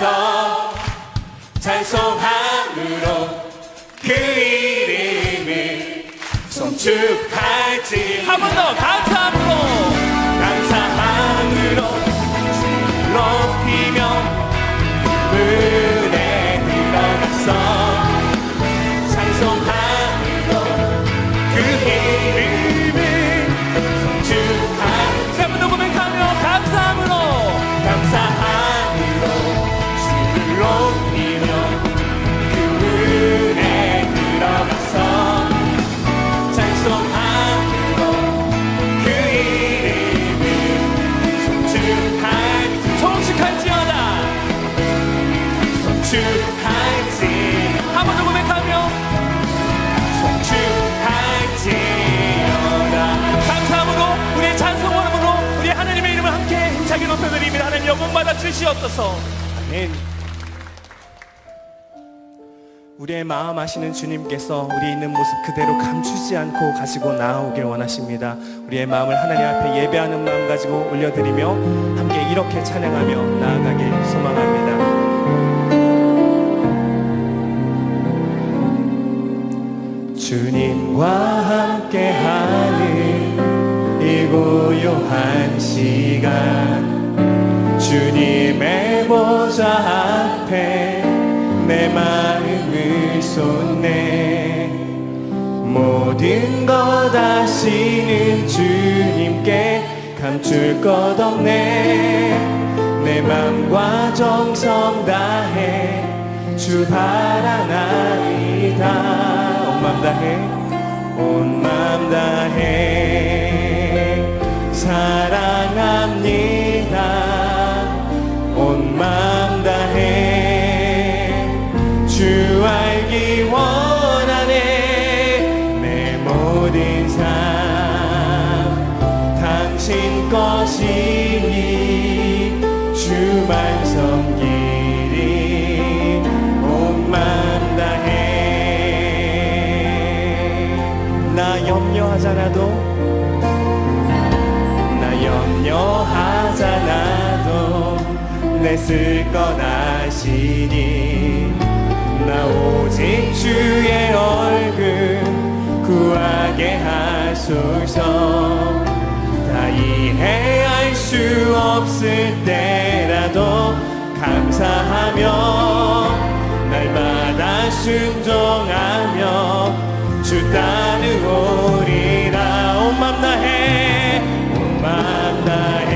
들어가서 찬송함으로 그 이름을 송축할지. 한 번 더 감사함으로 주를 높이며 문에 들어가서 찬송함으로 그 이름을 송축할지. 한 번 더 고백하며 감사함으로 주를 높이며 그 문에 들어가서 찬송함으로 그 이름을 송축할지어다. 송축할지. 한 번 더 고백하며 송축할지어다. 감사함으로 우리의 찬송함으로 우리 하나님의 이름을 함께 힘차게 높여드립니다. 하나님 영광받아 주시옵소서. 아멘. 우리의 마음 아시는 주님께서 우리 있는 모습 그대로 감추지 않고 가지고 나아오길 원하십니다. 우리의 마음을 하나님 앞에 예배하는 마음 가지고 올려드리며 함께 이렇게 찬양하며 나아가길 소망합니다. 주님과 함께하는 이 고요한 시간, 주님의 보좌 앞에 내 마음을 쏟네. 모든 것 아시는 주님께 감출 것 없네. 내 맘과 정성 다해 주 바라나이다. 온 맘 다해, 온 맘 다해 사랑합니다. 온 맘 다해 주 알기 원하네. 내 모든 삶 당신 것이니 주만 섬기리. 온 맘 다해. 나 염려하잖아도 내 쓸 것 아시니. 나 오직 주의 얼굴 구하게 하소서. 다 이해할 수 없을 때라도 감사하며 날마다 순종하며 주 따르오리라. 온 맘 다해, 온 맘 다해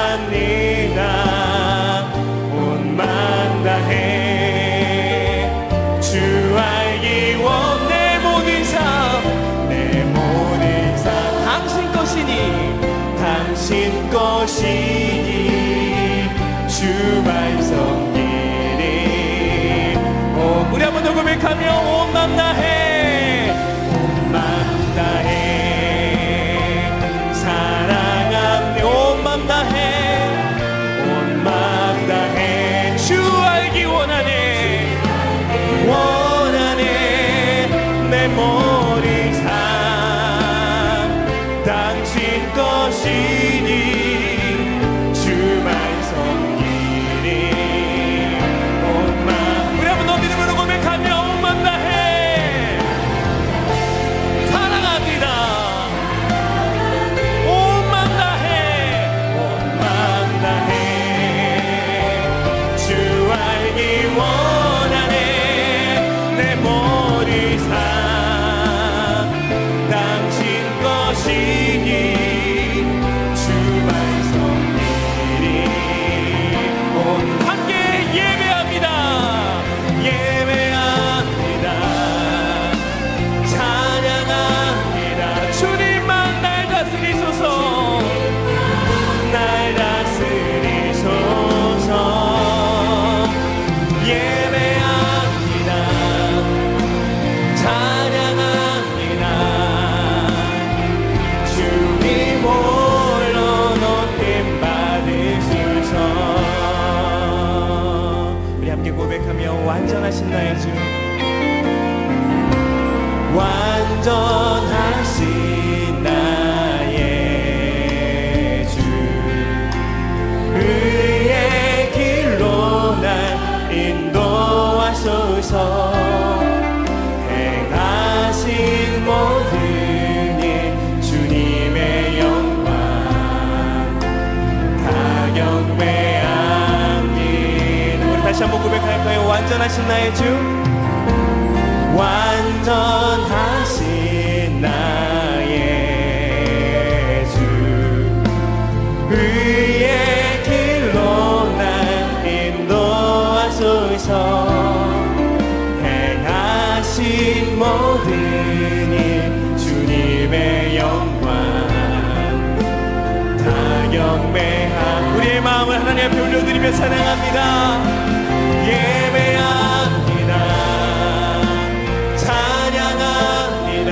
사랑합니다. 온 맘 다해 주 알기 원. 내 모든 삶, 내 모든 삶 당신 것이니, 당신 것이니 주만 섬기리. 우리 한 번 더 고백하며 온 맘 다해, 온 맘 다해 사랑합니다. 온 맘 다해, 온 맘 다해 주 알기 원하네. 원하네. 내 모든 삶 당신 것이니 주만 섬기리. 온 맘. 우리 한번 더 믿음으로 고백하며 온 맘 다해 사랑합니다. 온 맘 다해, 온 맘 다해 주 알기 원하네. 내 모든 삶 당신 것이니 주만 섬기리. 온 함께 예배합니다. 예배합니다. 찬양합니다. 주님만 날 다스리소서. 날 다스리소서. 예배합니다. 찬양합니다. 주님 홀로 높임 받으소서. 우리 함께 고백하며 완전하신 나의 주, 완전하신 나의 주 인도하소서. 행하신 모든 일 주님의 영광 다 경배합니다. 우리 다시 한번 고백할까요? 완전하신 나의 주, 완전하신 나의 주, 의의 길로 날 인도하소서. 행하신 모든 일 주님의 영광 다 경배함. 우리의 마음을 하나님 앞에 올려드리며 찬양합니다. 예배합니다. 찬양합니다.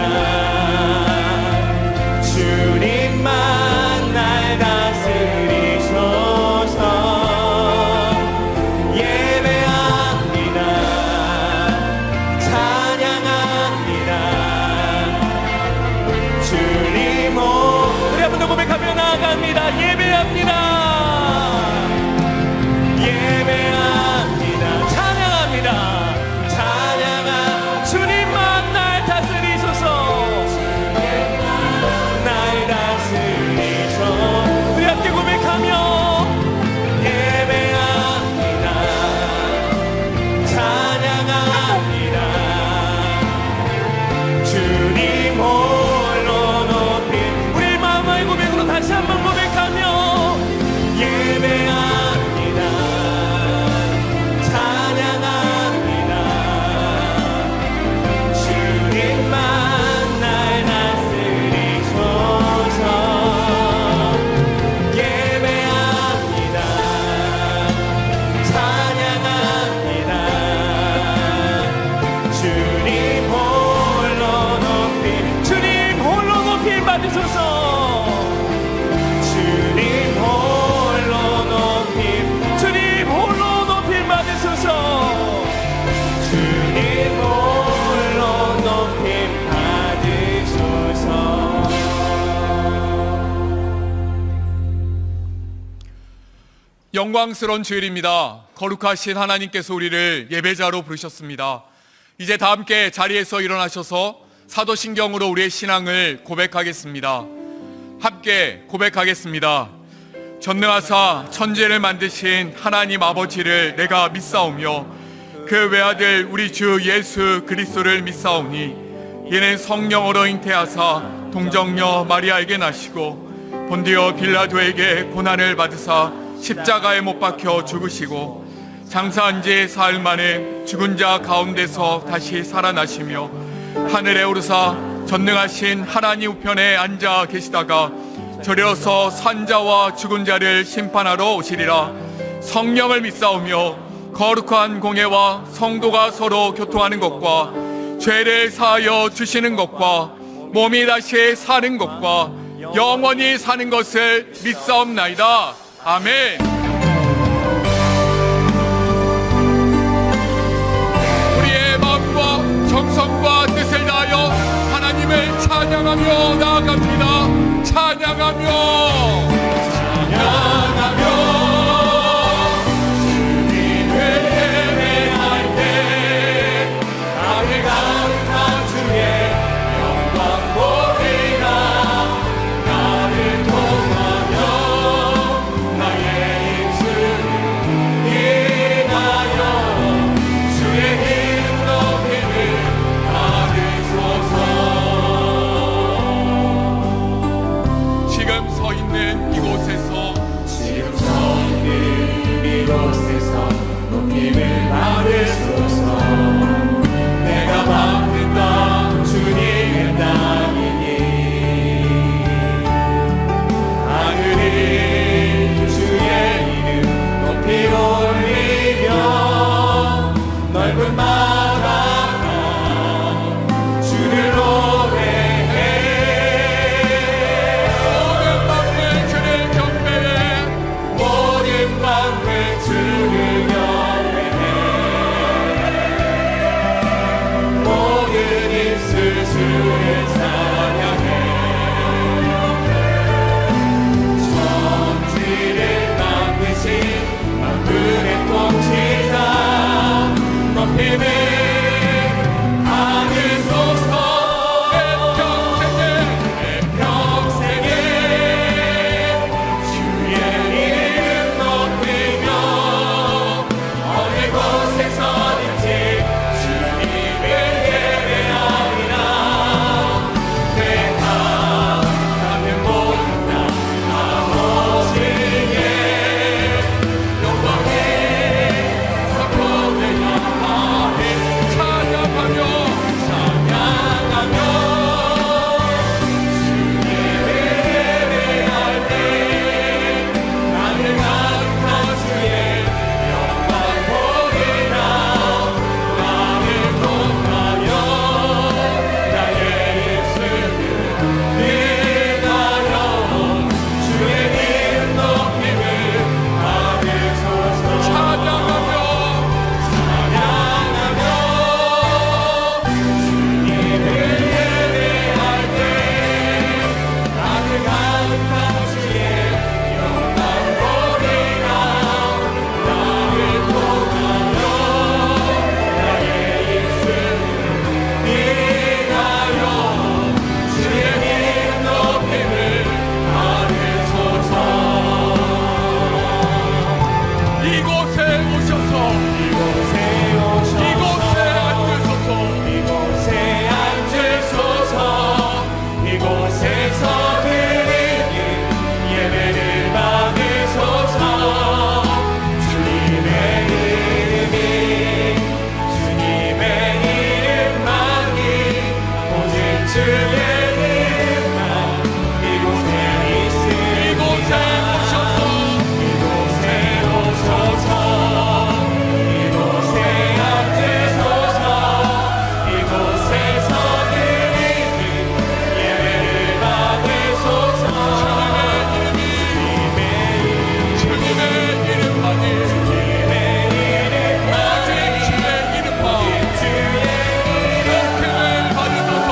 주님만 날 다스리소서. 예배합니다. 찬양합니다. 주님 우리 한 번 더 고백하며 나아갑니다. 예배합니다. 예배합니다. 찬양합니다. 찬양합니다. 주님만 날 다스리소서. 날 다스리소서. 우리 함께 고백하며 예배합니다. 찬양합니다. 주님 홀로 높이. 우리 마음의 고백으로 다시 한번 고백하며 예배합니다. 찬양합니다. 주님만 날 다스리소서. 예배합니다. 찬양합니다. 주님 홀로 높임. 주님 홀로 높임 받으소서. 주님 홀로 높임. 주님 홀로 높임 받으소서. 주님 홀로 높임 받으소서. 영광스러운 주일입니다. 거룩하신 하나님께서 우리를 예배자로 부르셨습니다. 이제 다 함께 자리에서 일어나셔서 사도신경으로 우리의 신앙을 고백하겠습니다. 함께 고백하겠습니다. 전능하사 천지를 만드신 하나님 아버지를 내가 믿사오며 그 외아들 우리 주 예수 그리스도를 믿사오니 이는 성령으로 잉태하사 동정녀 마리아에게 나시고 본디오 빌라도에게 고난을 받으사 십자가에 못 박혀 죽으시고 장사한 지 사흘 만에 죽은 자 가운데서 다시 살아나시며 하늘에 오르사 전능하신 하나님 우편에 앉아 계시다가 저려서 산자와 죽은 자를 심판하러 오시리라. 성령을 믿사오며 거룩한 공예와 성도가 서로 교통하는 것과 죄를 사하여 주시는 것과 몸이 다시 사는 것과 영원히 사는 것을 믿사옵나이다. 아멘. 우리의 마음과 정성과 뜻을 다하여 하나님을 찬양하며 나아갑니다. 찬양하며 주님을 예배할 때 나를 가득한 주의 영광 보리라. 나를 통하여 나의 입술을 인하여 주의 이름 높임을 받으소서. 지금 서 있는 이곳에서 높임을 받으소서. 내가 받는 땅 주님의 땅이니 하늘이 주의 이름 높이 올리며 넓은 바다가 주를 노래해. 모든 만물 주를 경배해. 모든 만물 주를 경배해. 모든 입술 주를 찬양해. 천지를 만드신 만물의 통치자 높임을 받으소서. 내 평생에 주의 이름 높이며 어느 곳에서든지 주님을 예배하리라. 내가 가는 모든 땅 아버지의 영광에 선포되냐 하네. 찬양하며 주님을 예배할 때 나를 가득한 주의 영광 보리라. 나를 통하여 나의 입술을 위하여 주의 이름 높임을 받으소서. 찬양하며 주님을 예배할 때 나를 가득한 주의 영광 보리라. 나를 통하여 나의 입술을 위하여 주의 이름 높임을 받으소서. 이곳에 오셔서 이곳에 앉으소서. 이곳에 앉으소서. 이곳에서 드리는 예배를 받으소서. 주님의 이름만이 오직 주의 이름만 이곳에 있으니 이곳에 오셔서 이곳에 오셔서 이곳에 앉으소서. 이곳에서 드리는 예배를 받으소서. 주님의 이름만이 주님의 이름만 오직 주의 이름만 높임을 받으소서.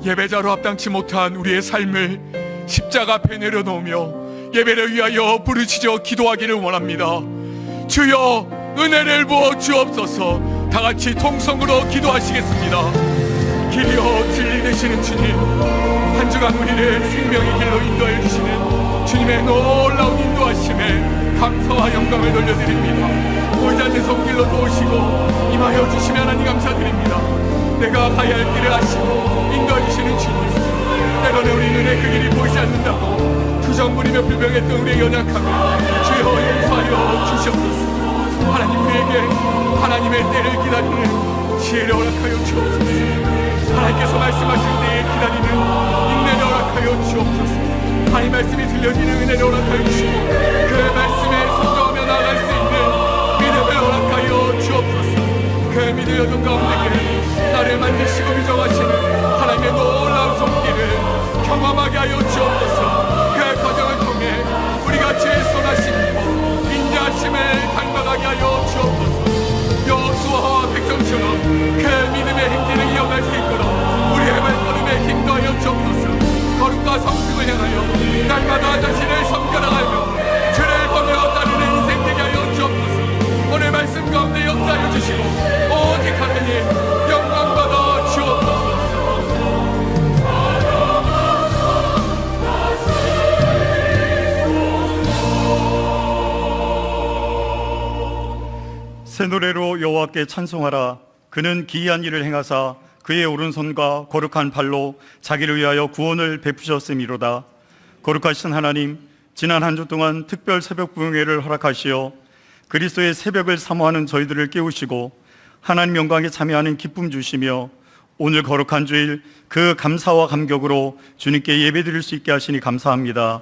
예배자로 합당치 못한 우리의 삶을 십자가 앞에 내려놓으며 예배를 위하여 부르짖어 기도하기를 원합니다. 주여 은혜를 부어 주옵소서. 다 같이 통성으로 기도하시겠습니다. 길이요 진리 되시는 주님, 한 주간 우리를 생명의 길로 인도해 주시는 주님의 놀라운 인도하심에 감사와 영광을 돌려드립니다. 보이지 않는 손길로 도우시고 임하여 주시면 하나님 감사드립니다. 내가 가야 할 길을 아시고 인도해 주시는 주님, 때로는 우리 눈에 그 길이 보이지 않는다고 투정부리며 불평했던 우리의 연약함을 주여 용서하여 주시옵소서. 하나님, 우리에게 하나님의 때를 기다리는 지혜를 허락하여 주옵소서. 하나님께서 말씀하실 때에 기다리는 인내를 허락하여 주옵소서. 하나님 말씀이 들려지는 은혜를 허락하여 주시고 그 말씀에 순종하며 나아갈 수 있는 믿음을 허락하여 주옵소서. 그 믿음의 여정 가운데 나를 만드시고 규정하시는 하나님의 놀라운 손길을 경험하게 하여 주옵소서. 그 과정을 통해 우리가 주의 선하심과 인자하심을 간과하게 하여 주옵소서. 여호수아와 백성처럼 그 믿음의 행진을 이어갈 수 있도록 우리의 발걸음에 힘도하여 주옵소서. 거룩과 성승을 향하여 날마다 자신을 섬겨나가며 주를 보며 따르는 인생 되게 하여 주옵소서. 오늘 말씀 가운데 역사하여 주시고 오직 하나님 영광 받아 주옵소서. 새 노래로 여호와께 찬송하라. 그는 기이한 일을 행하사 그의 오른손과 거룩한 발로 자기를 위하여 구원을 베푸셨음이로다. 거룩하신 하나님, 지난 한 주 동안 특별 새벽 부흥회를 허락하시어 그리스도의 새벽을 사모하는 저희들을 깨우시고 하나님 영광에 참여하는 기쁨 주시며 오늘 거룩한 주일 그 감사와 감격으로 주님께 예배드릴 수 있게 하시니 감사합니다.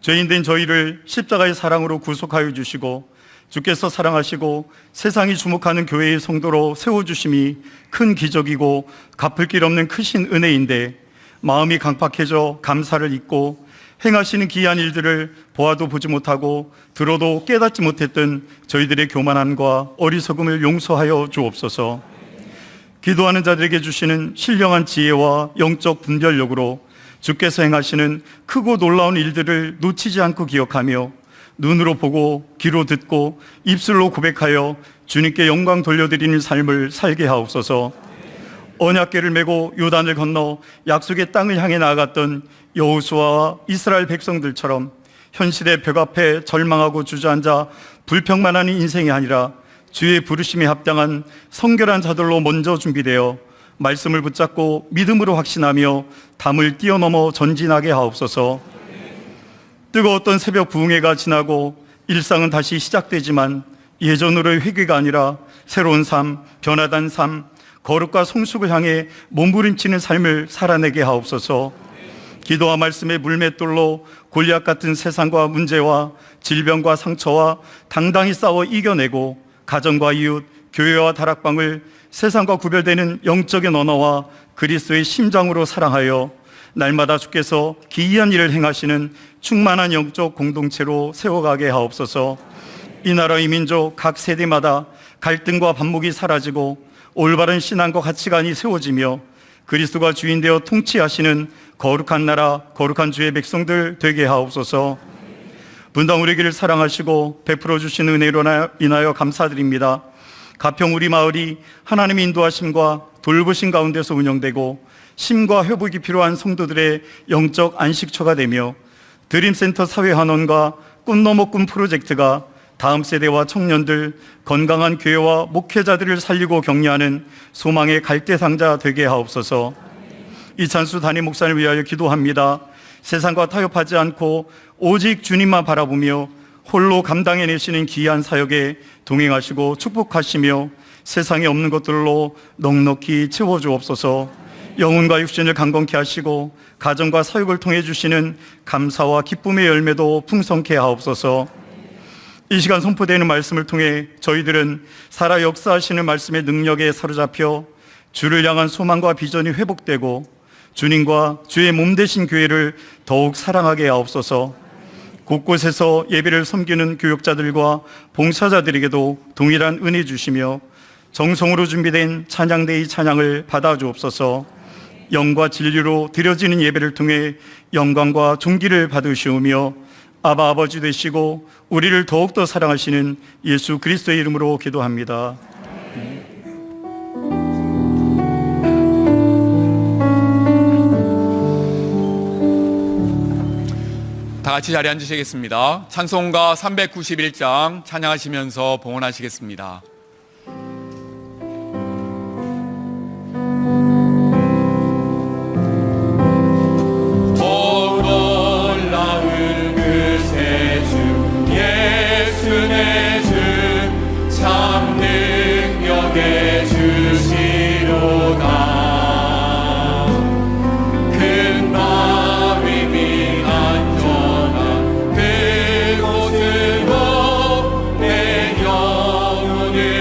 죄인된 저희를 십자가의 사랑으로 구속하여 주시고 주께서 사랑하시고 세상이 주목하는 교회의 성도로 세워주심이 큰 기적이고 갚을 길 없는 크신 은혜인데 마음이 강팍해져 감사를 잊고 행하시는 기이한 일들을 보아도 보지 못하고 들어도 깨닫지 못했던 저희들의 교만함과 어리석음을 용서하여 주옵소서. 기도하는 자들에게 주시는 신령한 지혜와 영적 분별력으로 주께서 행하시는 크고 놀라운 일들을 놓치지 않고 기억하며 눈으로 보고 귀로 듣고 입술로 고백하여 주님께 영광 돌려드리는 삶을 살게 하옵소서. 언약궤를 메고 요단을 건너 약속의 땅을 향해 나아갔던 여호수아와 이스라엘 백성들처럼 현실의 벽 앞에 절망하고 주저앉아 불평만 하는 인생이 아니라 주의 부르심에 합당한 성결한 자들로 먼저 준비되어 말씀을 붙잡고 믿음으로 확신하며 담을 뛰어넘어 전진하게 하옵소서. 뜨거웠던 새벽 부흥회가 지나고 일상은 다시 시작되지만 예전으로의 회개가 아니라 새로운 삶, 변화된 삶, 거룩과 성숙을 향해 몸부림치는 삶을 살아내게 하옵소서. 기도와 말씀의 물맷돌로 골리앗 같은 세상과 문제와 질병과 상처와 당당히 싸워 이겨내고 가정과 이웃, 교회와 다락방을 세상과 구별되는 영적인 언어와 그리스도의 심장으로 사랑하여 날마다 주께서 기이한 일을 행하시는 충만한 영적 공동체로 세워가게 하옵소서. 이 나라 이 민족 각 세대마다 갈등과 반목이 사라지고 올바른 신앙과 가치관이 세워지며 그리스도가 주인 되어 통치하시는 거룩한 나라, 거룩한 주의 백성들 되게 하옵소서. 분당 우리 길을 사랑하시고 베풀어 주신 은혜로 인하여 감사드립니다. 가평 우리 마을이 하나님의 인도하심과 돌보심 가운데서 운영되고 심과 회복이 필요한 성도들의 영적 안식처가 되며 드림센터 사회환원과 꿈 넘어 꿈 프로젝트가 다음 세대와 청년들, 건강한 교회와 목회자들을 살리고 격려하는 소망의 갈대상자 되게 하옵소서. 이찬수 담임 목사를 위하여 기도합니다. 세상과 타협하지 않고 오직 주님만 바라보며 홀로 감당해내시는 귀한 사역에 동행하시고 축복하시며 세상에 없는 것들로 넉넉히 채워주옵소서. 영혼과 육신을 강건케 하시고 가정과 사역을 통해 주시는 감사와 기쁨의 열매도 풍성케 하옵소서. 이 시간 선포되는 말씀을 통해 저희들은 살아 역사하시는 말씀의 능력에 사로잡혀 주를 향한 소망과 비전이 회복되고 주님과 주의 몸 되신 교회를 더욱 사랑하게 하옵소서. 곳곳에서 예배를 섬기는 교육자들과 봉사자들에게도 동일한 은혜 주시며 정성으로 준비된 찬양대의 찬양을 받아주옵소서. 영과 진리로 드려지는 예배를 통해 영광과 존귀를 받으시오며 아바 아버지 되시고 우리를 더욱더 사랑하시는 예수 그리스도의 이름으로 기도합니다. 다 같이 자리에 앉으시겠습니다. 찬송가 391장 찬양하시면서 봉헌하시겠습니다. 그곳으로 내 영혼을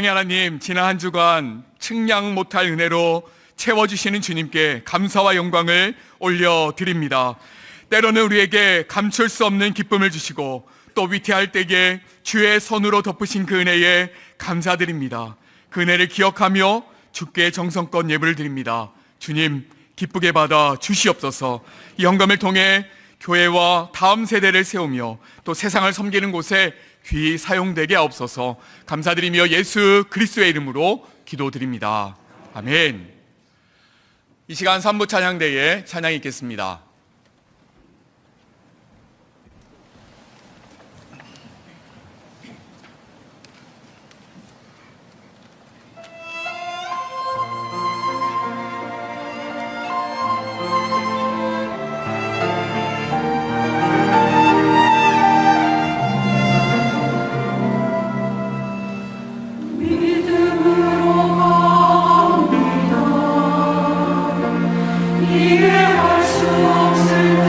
사랑의 하나님, 지난 한 주간 측량 못할 은혜로 채워주시는 주님께 감사와 영광을 올려드립니다. 때로는 우리에게 감출 수 없는 기쁨을 주시고 또 위태할 때에 주의 손으로 덮으신 그 은혜에 감사드립니다. 그 은혜를 기억하며 주께 정성껏 예배를 드립니다. 주님, 기쁘게 받아 주시옵소서. 이 헌금을 통해 교회와 다음 세대를 세우며 또 세상을 섬기는 곳에 귀히 사용되게 하옵소서. 감사드리며 예수 그리스도의 이름으로 기도드립니다. 아멘. 이 시간 3부 찬양대에 찬양이 있겠습니다. 이해할 수 없을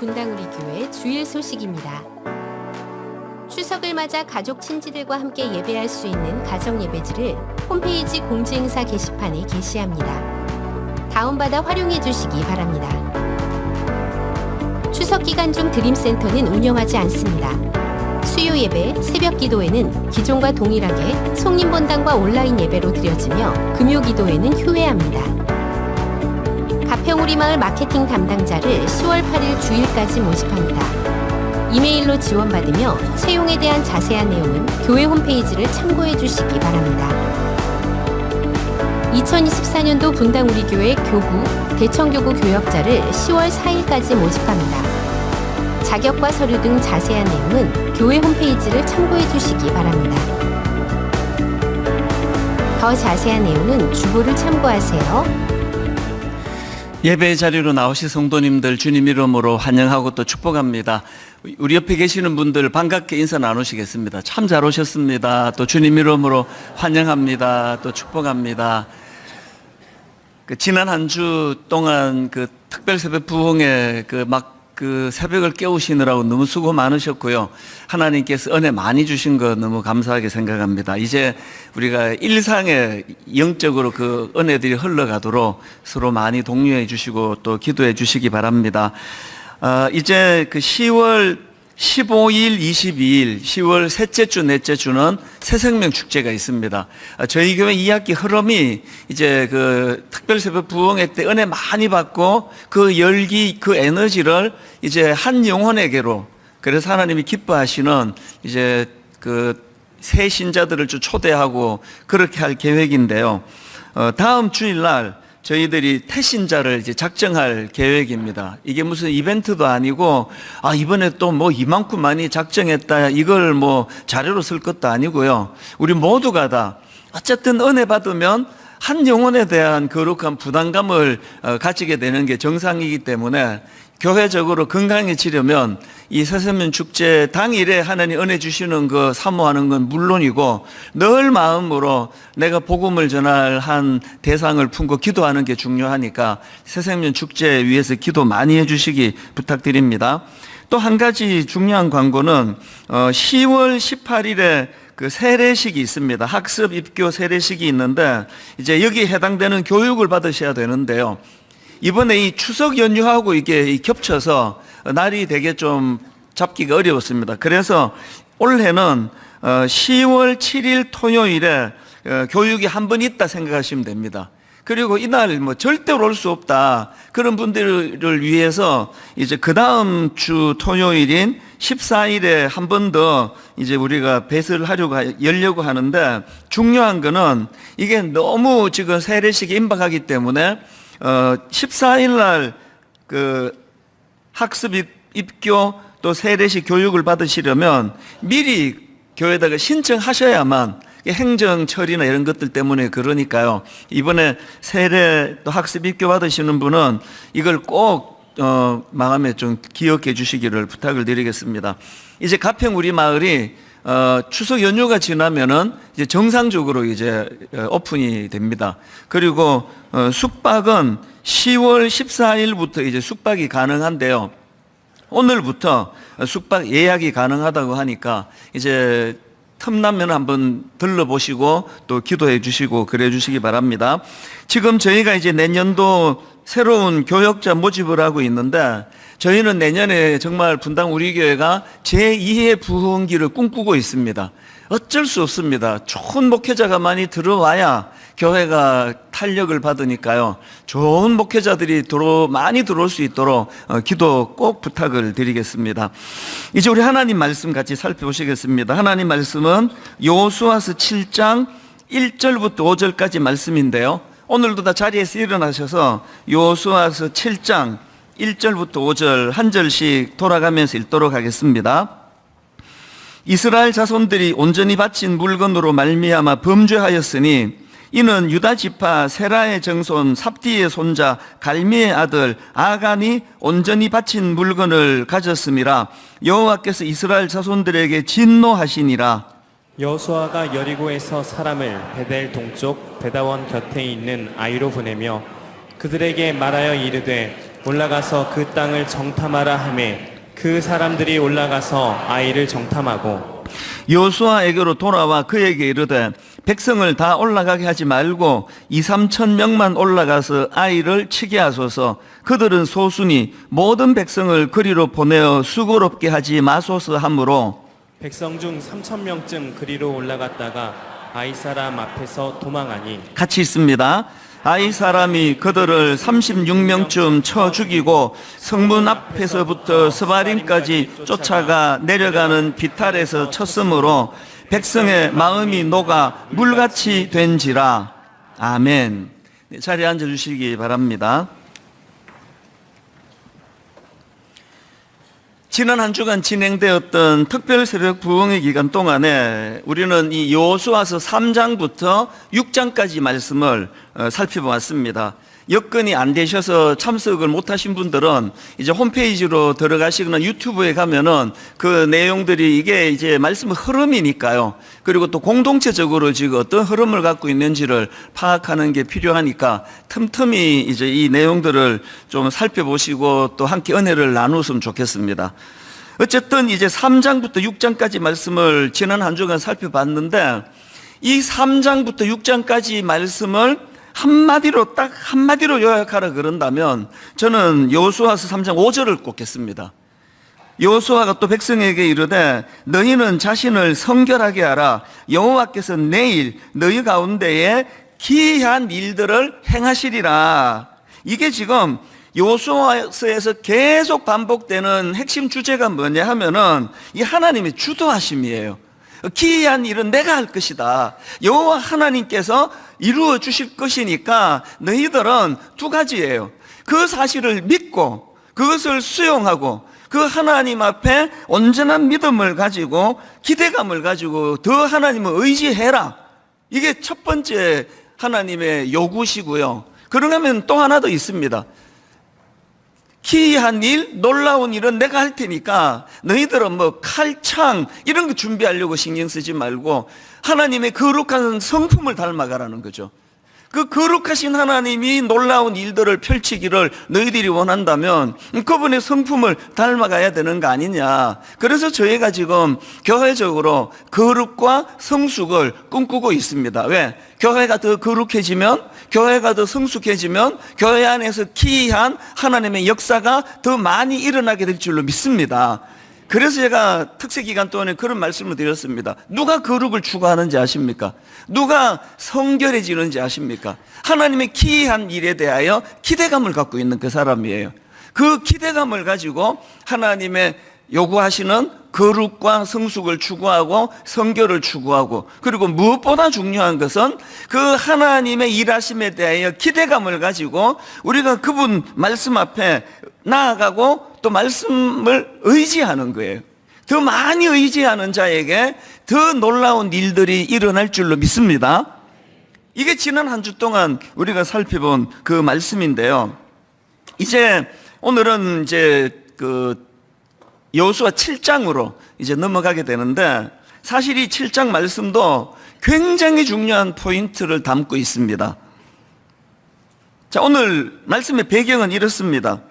분당 우리 교회 주일 소식입니다. 추석을 맞아 가족 친지들과 함께 예배할 수 있는 가정 예배지를 홈페이지 공지행사 게시판에 게시합니다. 다운받아 활용해 주시기 바랍니다. 추석 기간 중 드림센터는 운영하지 않습니다. 수요 예배, 새벽 기도회는 기존과 동일하게 성림본당과 온라인 예배로 드려지며 금요 기도회는 휴회합니다. 가평우리마을 마케팅 담당자를 10월 8일 주일까지 모집합니다. 이메일로 지원받으며 채용에 대한 자세한 내용은 교회 홈페이지를 참고해 주시기 바랍니다. 2024년도 분당 우리 교회 교구, 대청교구 교역자를 10월 4일까지 모집합니다. 자격과 서류 등 자세한 내용은 교회 홈페이지를 참고해 주시기 바랍니다. 더 자세한 내용은 주보를 참고하세요. 예배 자리로 나오신 성도님들 주님 이름으로 환영하고 또 축복합니다. 우리 옆에 계시는 분들 반갑게 인사 나누시겠습니다. 참 잘 오셨습니다. 또 주님 이름으로 환영합니다. 또 축복합니다. 지난 한 주 동안 특별 새벽 부흥회 새벽을 깨우시느라고 너무 수고 많으셨고요. 하나님께서 은혜 많이 주신 거 너무 감사하게 생각합니다. 이제 우리가 일상에 영적으로 그 은혜들이 흘러가도록 서로 많이 독려해 주시고 또 기도해 주시기 바랍니다. 이제 10월 15일, 22일, 10월 셋째 주, 넷째 주는 새생명 축제가 있습니다. 저희 교회 2학기 흐름이 이제 특별 새벽 부흥회 때 은혜 많이 받고 그 열기, 그 에너지를 이제 한 영혼에게로, 그래서 하나님이 기뻐하시는 이제 새 신자들을 좀 초대하고 그렇게 할 계획인데요. 다음 주일날 저희들이 태신자를 이제 작정할 계획입니다. 이게 무슨 이벤트도 아니고, 이번에 또 이만큼 많이 작정했다, 이걸 자료로 쓸 것도 아니고요. 우리 모두가 다 어쨌든 은혜 받으면 한 영혼에 대한 거룩한 부담감을 가지게 되는 게 정상이기 때문에 교회적으로 건강해지려면 이 새생명 축제 당일에 하나님 은혜 주시는 거 사모하는 건 물론이고 늘 마음으로 내가 복음을 전할 한 대상을 품고 기도하는 게 중요하니까 새생명 축제 위해서 기도 많이 해주시기 부탁드립니다. 또 한 가지 중요한 광고는 10월 18일에 세례식이 있습니다. 학습 입교 세례식이 있는데 이제 여기에 해당되는 교육을 받으셔야 되는데요. 이번에 이 추석 연휴하고 이게 겹쳐서 날이 되게 좀 잡기가 어려웠습니다. 그래서 올해는 10월 7일 토요일에 교육이 한 번 있다 생각하시면 됩니다. 그리고 이날 절대로 올 수 없다, 그런 분들을 위해서 이제 그 다음 주 토요일인 14일에 한 번 더 이제 우리가 배설을 열려고 하는데, 중요한 거는 이게 너무 지금 세례식이 임박하기 때문에 14일 날 학습 입교 또 세례식 교육을 받으시려면 미리 교회에다가 신청하셔야만, 행정 처리나 이런 것들 때문에 그러니까요. 이번에 세례 또 학습 입교 받으시는 분은 이걸 꼭 마음에 좀 기억해 주시기를 부탁을 드리겠습니다. 이제 가평 우리 마을이 추석 연휴가 지나면은 이제 정상적으로 이제 오픈이 됩니다. 그리고 숙박은 10월 14일부터 이제 숙박이 가능한데요. 오늘부터 숙박 예약이 가능하다고 하니까 이제 틈나면 한번 들러보시고 또 기도해 주시고 그래 주시기 바랍니다. 지금 저희가 이제 내년도 새로운 교역자 모집을 하고 있는데, 저희는 내년에 정말 분당 우리 교회가 제2의 부흥기를 꿈꾸고 있습니다. 어쩔 수 없습니다. 좋은 목회자가 많이 들어와야 교회가 탄력을 받으니까요. 좋은 목회자들이 많이 들어올 수 있도록 기도 꼭 부탁을 드리겠습니다. 이제 우리 하나님 말씀 같이 살펴보시겠습니다. 하나님 말씀은 여호수아서 7장 1절부터 5절까지 말씀인데요. 오늘도 다 자리에서 일어나셔서 여호수아서 7장 1절부터 5절 한 절씩 돌아가면서 읽도록 하겠습니다. 이스라엘 자손들이 온전히 바친 물건으로 말미암아 범죄하였으니 이는 유다 지파 세라의 정손 삽디의 손자 갈미의 아들 아간이 온전히 바친 물건을 가졌음이라. 여호와께서 이스라엘 자손들에게 진노하시니라. 여호수아가 여리고에서 사람을 베델 동쪽 베다원 곁에 있는 아이로 보내며 그들에게 말하여 이르되 올라가서 그 땅을 정탐하라 하매 그 사람들이 올라가서 아이를 정탐하고 여호수아에게로 돌아와 그에게 이르되 백성을 다 올라가게 하지 말고 2-3천 명만 올라가서 아이를 치게 하소서. 그들은 소수니 모든 백성을 그리로 보내어 수고롭게 하지 마소서 하므로 백성 중 3,000명쯤 그리로 올라갔다가 아이 사람 앞에서 도망하니, 같이 있습니다. 아이 사람이 그들을 36명쯤 쳐 죽이고 성문 앞에서부터 스바림까지 쫓아가 내려가는 비탈에서 쳤으므로 백성의 마음이 녹아 물같이 된지라. 아멘. 자리에 앉아주시기 바랍니다. 지난 한 주간 진행되었던 특별 새벽 부흥의 기간 동안에 우리는 이 여호수아서 3장부터 6장까지 말씀을 살펴보았습니다. 여건이 안 되셔서 참석을 못하신 분들은 이제 홈페이지로 들어가시거나 유튜브에 가면은 그 내용들이 이게 이제 말씀의 흐름이니까요. 그리고 또 공동체적으로 지금 어떤 흐름을 갖고 있는지를 파악하는 게 필요하니까 틈틈이 이제 이 내용들을 좀 살펴보시고 또 함께 은혜를 나누었으면 좋겠습니다. 어쨌든 이제 3장부터 6장까지 말씀을 지난 한 주간 살펴봤는데 이 3장부터 6장까지 말씀을 한마디로 딱 한마디로 요약하라 그런다면 저는 여호수아서 3장 5절을 꼽겠습니다. 여호수아가 또 백성에게 이르되 너희는 자신을 성결하게 하라. 여호와께서 내일 너희 가운데에 기이한 일들을 행하시리라. 이게 지금 여호수아서에서 계속 반복되는 핵심 주제가 뭐냐 하면은 이 하나님의 주도하심이에요. 기이한 일은 내가 할 것이다. 여호와 하나님께서 이루어 주실 것이니까 너희들은 두 가지예요. 그 사실을 믿고 그것을 수용하고 그 하나님 앞에 온전한 믿음을 가지고 기대감을 가지고 더 하나님을 의지해라. 이게 첫 번째 하나님의 요구시고요. 그러면 또 하나 더 있습니다. 기이한 일, 놀라운 일은 내가 할 테니까 너희들은 뭐 칼창 이런 거 준비하려고 신경 쓰지 말고 하나님의 거룩한 성품을 닮아가라는 거죠. 그 거룩하신 하나님이 놀라운 일들을 펼치기를 너희들이 원한다면 그분의 성품을 닮아가야 되는 거 아니냐. 그래서 저희가 지금 교회적으로 거룩과 성숙을 꿈꾸고 있습니다. 왜? 교회가 더 거룩해지면, 교회가 더 성숙해지면 교회 안에서 기이한 하나님의 역사가 더 많이 일어나게 될 줄로 믿습니다. 그래서 제가 특세 기간 동안에 그런 말씀을 드렸습니다. 누가 거룩을 추구하는지 아십니까? 누가 성결해지는지 아십니까? 하나님의 기이한 일에 대하여 기대감을 갖고 있는 그 사람이에요. 그 기대감을 가지고 하나님의 요구하시는 거룩과 성숙을 추구하고 성결을 추구하고 그리고 무엇보다 중요한 것은 그 하나님의 일하심에 대하여 기대감을 가지고 우리가 그분 말씀 앞에 나아가고 또 말씀을 의지하는 거예요. 더 많이 의지하는 자에게 더 놀라운 일들이 일어날 줄로 믿습니다. 이게 지난 한 주 동안 우리가 살펴본 그 말씀인데요. 이제 오늘은 이제 그 여호수아 7장으로 이제 넘어가게 되는데 사실 이 7장 말씀도 굉장히 중요한 포인트를 담고 있습니다. 자, 오늘 말씀의 배경은 이렇습니다.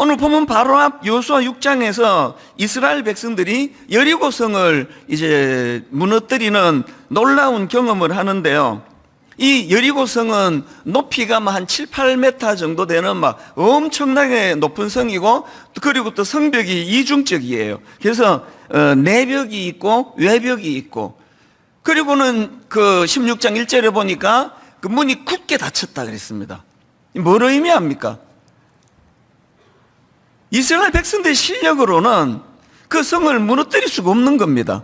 오늘 보면 바로 앞 여호수아 6장에서 이스라엘 백성들이 여리고성을 이제 무너뜨리는 놀라운 경험을 하는데요. 이 여리고성은 높이가 한 7, 8m 정도 되는 막 엄청나게 높은 성이고 그리고 또 성벽이 이중적이에요. 그래서 내벽이 있고 외벽이 있고 그리고는 그 16장 1절에 보니까 그 문이 굳게 닫혔다 그랬습니다. 뭘 의미합니까? 이스라엘 백성들의 실력으로는 그 성을 무너뜨릴 수가 없는 겁니다.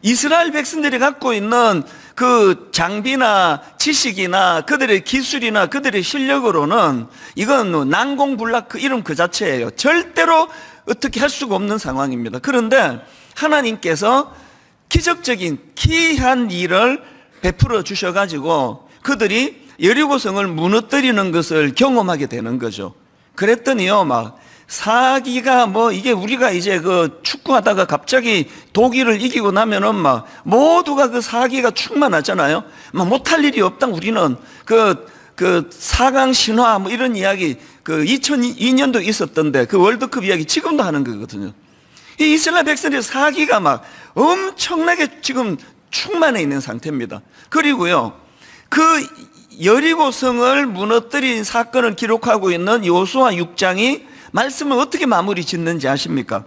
이스라엘 백성들이 갖고 있는 그 장비나 지식이나 그들의 기술이나 그들의 실력으로는 이건 난공불락 그 이름 그 자체예요. 절대로 어떻게 할 수가 없는 상황입니다. 그런데 하나님께서 기적적인 기이한 일을 베풀어 주셔가지고 그들이 여리고성을 무너뜨리는 것을 경험하게 되는 거죠. 그랬더니요, 막 사기가 뭐 이게 우리가 이제 그 축구하다가 갑자기 독일을 이기고 나면은 막 모두가 그 사기가 충만하잖아요. 막 못할 일이 없다. 우리는 그 4강 신화 뭐 이런 이야기 그 2002년도 있었던데 그 월드컵 이야기 지금도 하는 거거든요. 이 이스라엘 백성들의 사기가 막 엄청나게 지금 충만해 있는 상태입니다. 그리고요, 그 여리고성을 무너뜨린 사건을 기록하고 있는 여호수아 6장이 말씀을 어떻게 마무리 짓는지 아십니까?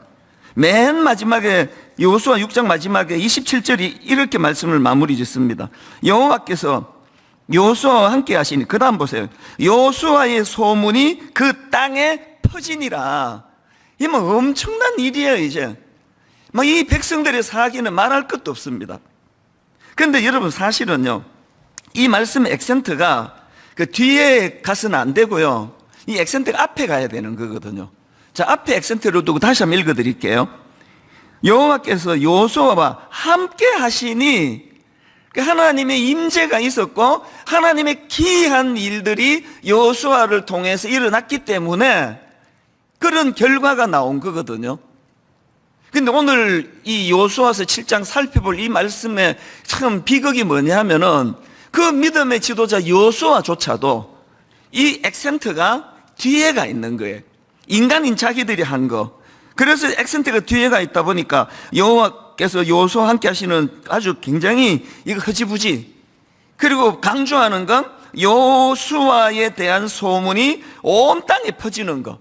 맨 마지막에 여호수아 6장 마지막에 27절이 이렇게 말씀을 마무리 짓습니다. 여호와께서 여호수아와 함께 하시니 그 다음 보세요. 여호수아의 소문이 그 땅에 퍼지니라. 이 뭐 엄청난 일이에요. 이제 막 이 백성들의 사기는 말할 것도 없습니다. 그런데 여러분 사실은요, 이 말씀의 액센트가 그 뒤에 가서는 안 되고요, 이 액센트가 앞에 가야 되는 거거든요. 자, 앞에 액센트를 두고 다시 한번 읽어드릴게요. 여호와께서 여호수아와 함께 하시니, 하나님의 임재가 있었고 하나님의 기이한 일들이 여호수아를 통해서 일어났기 때문에 그런 결과가 나온 거거든요. 근데 오늘 이 여호수아서 7장 살펴볼 이 말씀의 참 비극이 뭐냐 하면은 그 믿음의 지도자 여호수아조차도 이 액센트가 뒤에가 있는 거예요. 인간인 자기들이 한 거. 그래서 액센트가 뒤에가 있다 보니까 여호와께서 여호수아와 함께 하시는 아주 굉장히 이거 흐지부지, 그리고 강조하는 건 여호수아에 대한 소문이 온 땅에 퍼지는 거.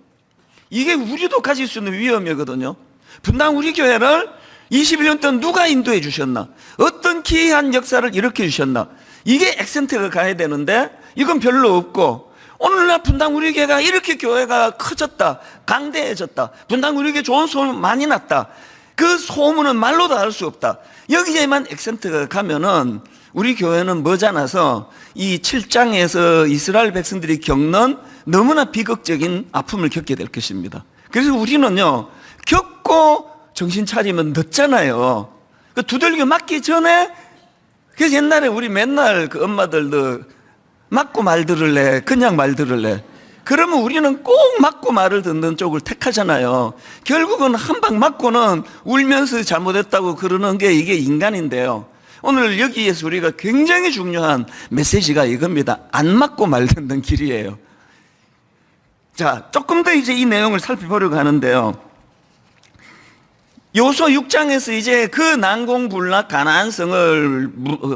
이게 우리도 가질 수 있는 위험이거든요. 분당 우리 교회를 21년 동안 누가 인도해 주셨나? 어떤 기이한 역사를 일으켜 주셨나? 이게 액센트가 가야 되는데 이건 별로 없고, 오늘날 분당 우리 교회가 이렇게 교회가 커졌다, 강대해졌다, 분당 우리 교회 좋은 소문 많이 났다, 그 소문은 말로도 알 수 없다, 여기에만 액센트가 가면은 우리 교회는 머지않아서 이 7장에서 이스라엘 백성들이 겪는 너무나 비극적인 아픔을 겪게 될 것입니다. 그래서 우리는요, 겪고 정신 차리면 늦잖아요. 그 두들겨 맞기 전에. 그래서 옛날에 우리 맨날 그 엄마들도 맞고 말 들을래, 그냥 말 들을래. 그러면 우리는 꼭 맞고 말을 듣는 쪽을 택하잖아요. 결국은 한 방 맞고는 울면서 잘못했다고 그러는 게 이게 인간인데요. 오늘 여기에서 우리가 굉장히 중요한 메시지가 이겁니다. 안 맞고 말 듣는 길이에요. 자, 조금 더 이제 이 내용을 살펴보려고 하는데요. 여호수아 6장에서 이제 그 난공불락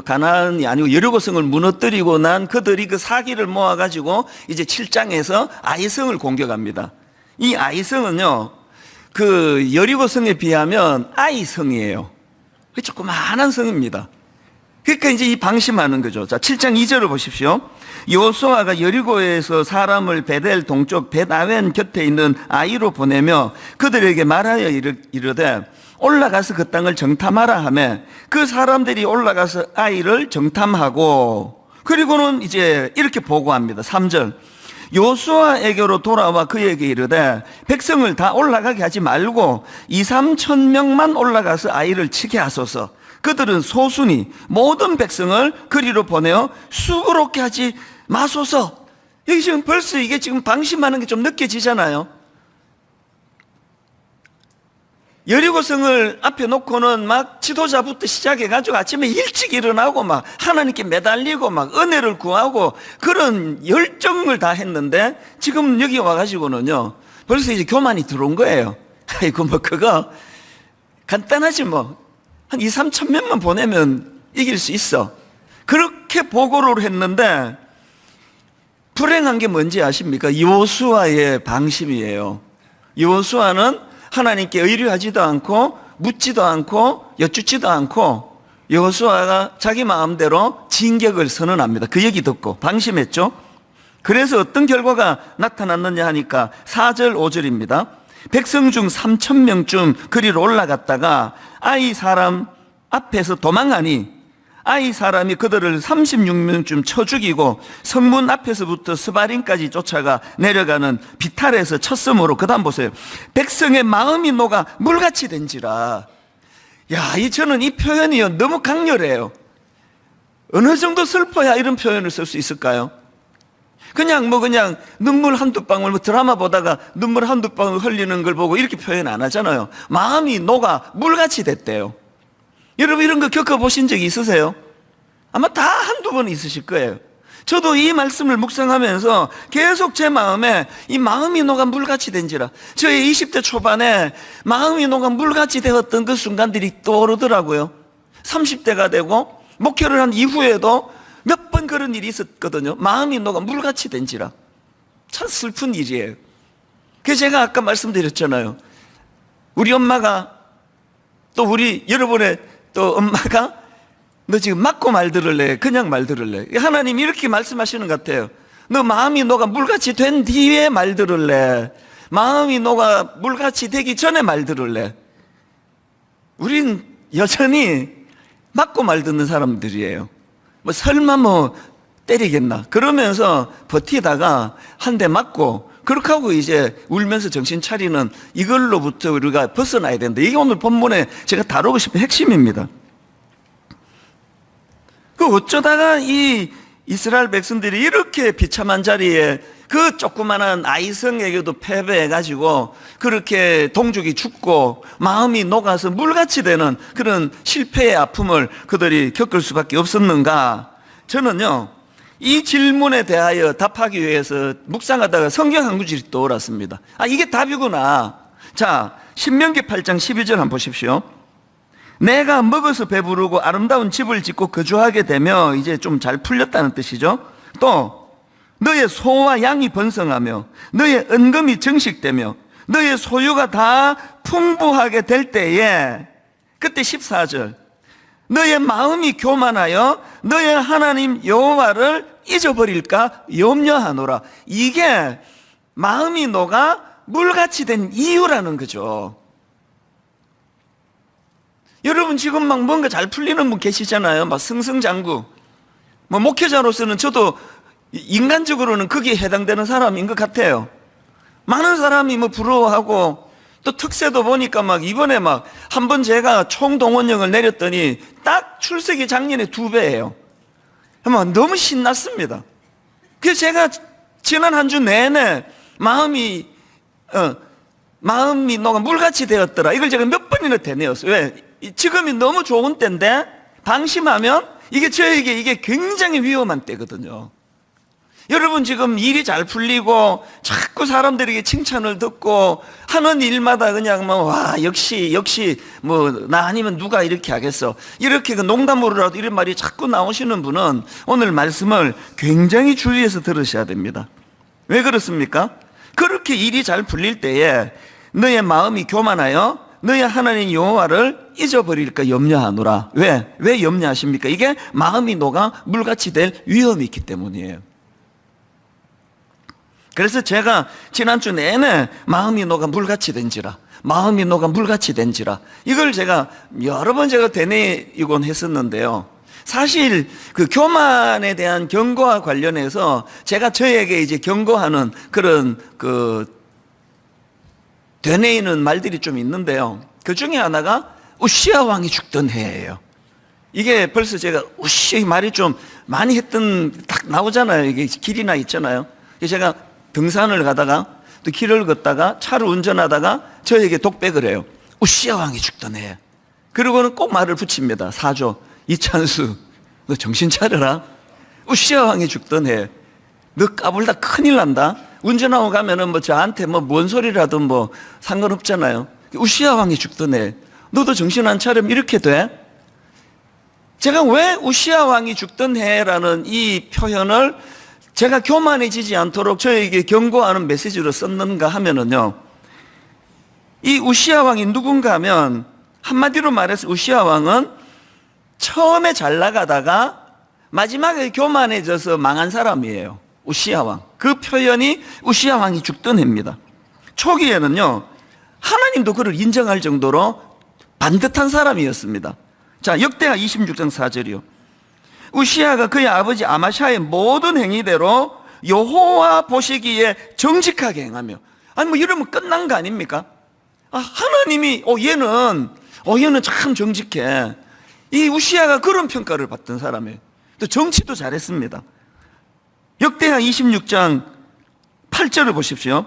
가나안이 아니고 여리고성을 무너뜨리고 난 그들이 그 사기를 모아가지고 이제 7장에서 아이성을 공격합니다. 이 아이성은요, 그 여리고성에 비하면 아이성이에요. 조그마한 성입니다. 그러니까 이제 이 방심하는 거죠. 자, 7장 2절을 보십시오. 여호수아가 여리고에서 사람을 베델 동쪽 벳아웬 곁에 있는 아이로 보내며 그들에게 말하여 이르되 올라가서 그 땅을 정탐하라 하며 그 사람들이 올라가서 아이를 정탐하고, 그리고는 이제 이렇게 보고합니다. 3절. 여호수아에게로 돌아와 그에게 이르되 백성을 다 올라가게 하지 말고 2-3천 명만 올라가서 아이를 치게 하소서. 그들은 소수니 모든 백성을 그리로 보내어 수고롭게 하지 마소서. 여기 지금 벌써 이게 지금 방심하는 게 좀 느껴지잖아요. 여리고성을 앞에 놓고는 막 지도자부터 시작해가지고 아침에 일찍 일어나고 막 하나님께 매달리고 막 은혜를 구하고 그런 열정을 다 했는데 지금 여기 와가지고는요, 벌써 이제 교만이 들어온 거예요. 아이고 뭐 그거 간단하지 뭐. 한 2-3천 명만 보내면 이길 수 있어. 그렇게 보고를 했는데 불행한 게 뭔지 아십니까? 여호수아의 방심이에요. 여호수아는 하나님께 의뢰하지도 않고 묻지도 않고 여쭙지도 않고 여호수아가 자기 마음대로 진격을 선언합니다. 그 얘기 듣고 방심했죠. 그래서 어떤 결과가 나타났느냐 하니까 4절 5절입니다. 백성 중 3천 명쯤 그리로 올라갔다가 아이 사람 앞에서 도망하니 아이 사람이 그들을 36명쯤 쳐 죽이고 성문 앞에서부터 스바림까지 쫓아가 내려가는 비탈에서 쳤으므로, 그 다음 보세요. 백성의 마음이 녹아 물같이 된지라. 야, 저는 이 표현이요 너무 강렬해요. 어느 정도 슬퍼야 이런 표현을 쓸 수 있을까요? 그냥 눈물 한두 방울, 드라마 보다가 눈물 한두 방울 흘리는 걸 보고 이렇게 표현 안 하잖아요. 마음이 녹아 물같이 됐대요. 여러분 이런 거 겪어보신 적이 있으세요? 아마 다 한두 번 있으실 거예요. 저도 이 말씀을 묵상하면서 계속 제 마음에 이 마음이 녹아 물같이 된지라. 저의 20대 초반에 마음이 녹아 물같이 되었던 그 순간들이 떠오르더라고요. 30대가 되고 목회를 한 이후에도 몇 번 그런 일이 있었거든요. 마음이 녹아 물같이 된지라. 참 슬픈 일이에요. 그래서 제가 아까 말씀드렸잖아요. 우리 엄마가 또 우리 여러분의 또 엄마가 너 지금 맞고 말 들을래? 그냥 말 들을래? 하나님이 이렇게 말씀하시는 것 같아요. 너 마음이 녹아 물같이 된 뒤에 말 들을래? 마음이 녹아 물같이 되기 전에 말 들을래? 우린 여전히 맞고 말 듣는 사람들이에요. 설마 때리겠나? 그러면서 버티다가 한 대 맞고 그렇게 하고 이제 울면서 정신 차리는 이걸로부터 우리가 벗어나야 된다. 이게 오늘 본문에 제가 다루고 싶은 핵심입니다. 그 어쩌다가 이 이스라엘 백성들이 이렇게 비참한 자리에 그 조그마한 아이성에게도 패배해가지고 그렇게 동족이 죽고 마음이 녹아서 물같이 되는 그런 실패의 아픔을 그들이 겪을 수밖에 없었는가? 저는요, 이 질문에 대하여 답하기 위해서 묵상하다가 성경 한 구절이 떠올랐습니다. 아, 이게 답이구나. 자, 신명기 8장 12절 한번 보십시오. 내가 먹어서 배부르고 아름다운 집을 짓고 거주하게 되며, 이제 좀 잘 풀렸다는 뜻이죠. 또 너의 소와 양이 번성하며 너의 은금이 정식되며 너의 소유가 다 풍부하게 될 때에, 그때 14절, 너의 마음이 교만하여 너의 하나님 여호와를 잊어버릴까 염려하노라. 이게 마음이 녹아 물같이 된 이유라는 거죠. 여러분 지금 막 뭔가 잘 풀리는 분 계시잖아요. 막 승승장구. 뭐 목회자로서는 저도 인간적으로는 거기에 해당되는 사람인 것 같아요. 많은 사람이 뭐 부러워하고, 또 특세도 보니까 막 이번에 막 한 번 제가 총동원령을 내렸더니 딱 출석이 작년에 2배예요. 너무 신났습니다. 그래서 제가 지난 한 주 내내 마음이 녹아 물같이 되었더라. 이걸 제가 몇 번이나 되뇌었어요. 왜? 지금이 너무 좋은 때인데 방심하면 저에게 이게 굉장히 위험한 때거든요. 여러분 지금 일이 잘 풀리고 자꾸 사람들에게 칭찬을 듣고 하는 일마다 그냥 뭐 와 역시 뭐 나 아니면 누가 이렇게 하겠어, 이렇게 그 농담으로라도 이런 말이 자꾸 나오시는 분은 오늘 말씀을 굉장히 주의해서 들으셔야 됩니다. 왜 그렇습니까? 그렇게 일이 잘 풀릴 때에 너의 마음이 교만하여 너의 하나님 여호와를 잊어버릴까 염려하노라. 왜 염려하십니까? 이게 마음이 녹아 물같이 될 위험이 있기 때문이에요. 그래서 제가 지난주 내내 마음이 녹아 물같이 된지라, 마음이 녹아 물같이 된지라, 이걸 제가 여러 번 제가 되뇌이곤 했었는데요. 사실 그 교만에 대한 경고와 관련해서 제가 저에게 이제 경고하는 그런 되뇌이는 말들이 좀 있는데요. 그 중에 하나가 우시아 왕이 죽던 해예요. 이게 벌써 제가 이 말이 좀 많이 했던 딱 나오잖아요. 이게 길이나 있잖아요. 제가 등산을 가다가 또 길을 걷다가 차를 운전하다가 저에게 독백을 해요. 우시아 왕이 죽던 해. 그리고는 꼭 말을 붙입니다. 사조 이찬수, 너 정신 차려라. 우시아 왕이 죽던 해. 너 까불다 큰일 난다. 운전하고 가면은 뭐 저한테 뭐 뭔 소리라도 뭐 상관없잖아요. 우시아 왕이 죽던 해. 너도 정신 안 차리면 이렇게 돼? 제가 왜 우시아 왕이 죽던 해라는 이 표현을 제가 교만해지지 않도록 저에게 경고하는 메시지로 썼는가 하면은요, 이 우시아 왕이 누군가 하면, 한마디로 말해서 우시아 왕은 처음에 잘 나가다가 마지막에 교만해져서 망한 사람이에요. 우시아 왕. 그 표현이 우시아 왕이 죽던 해입니다. 초기에는요, 하나님도 그를 인정할 정도로 반듯한 사람이었습니다. 자, 역대하 26장 4절이요. 우시아가 그의 아버지 아마샤의 모든 행위대로 여호와 보시기에 정직하게 행하며. 아니 뭐 이러면 끝난 거 아닙니까? 하나님이 얘는 참 정직해. 이 우시아가 그런 평가를 받던 사람이에요. 또 정치도 잘했습니다. 역대하 26장 8절을 보십시오.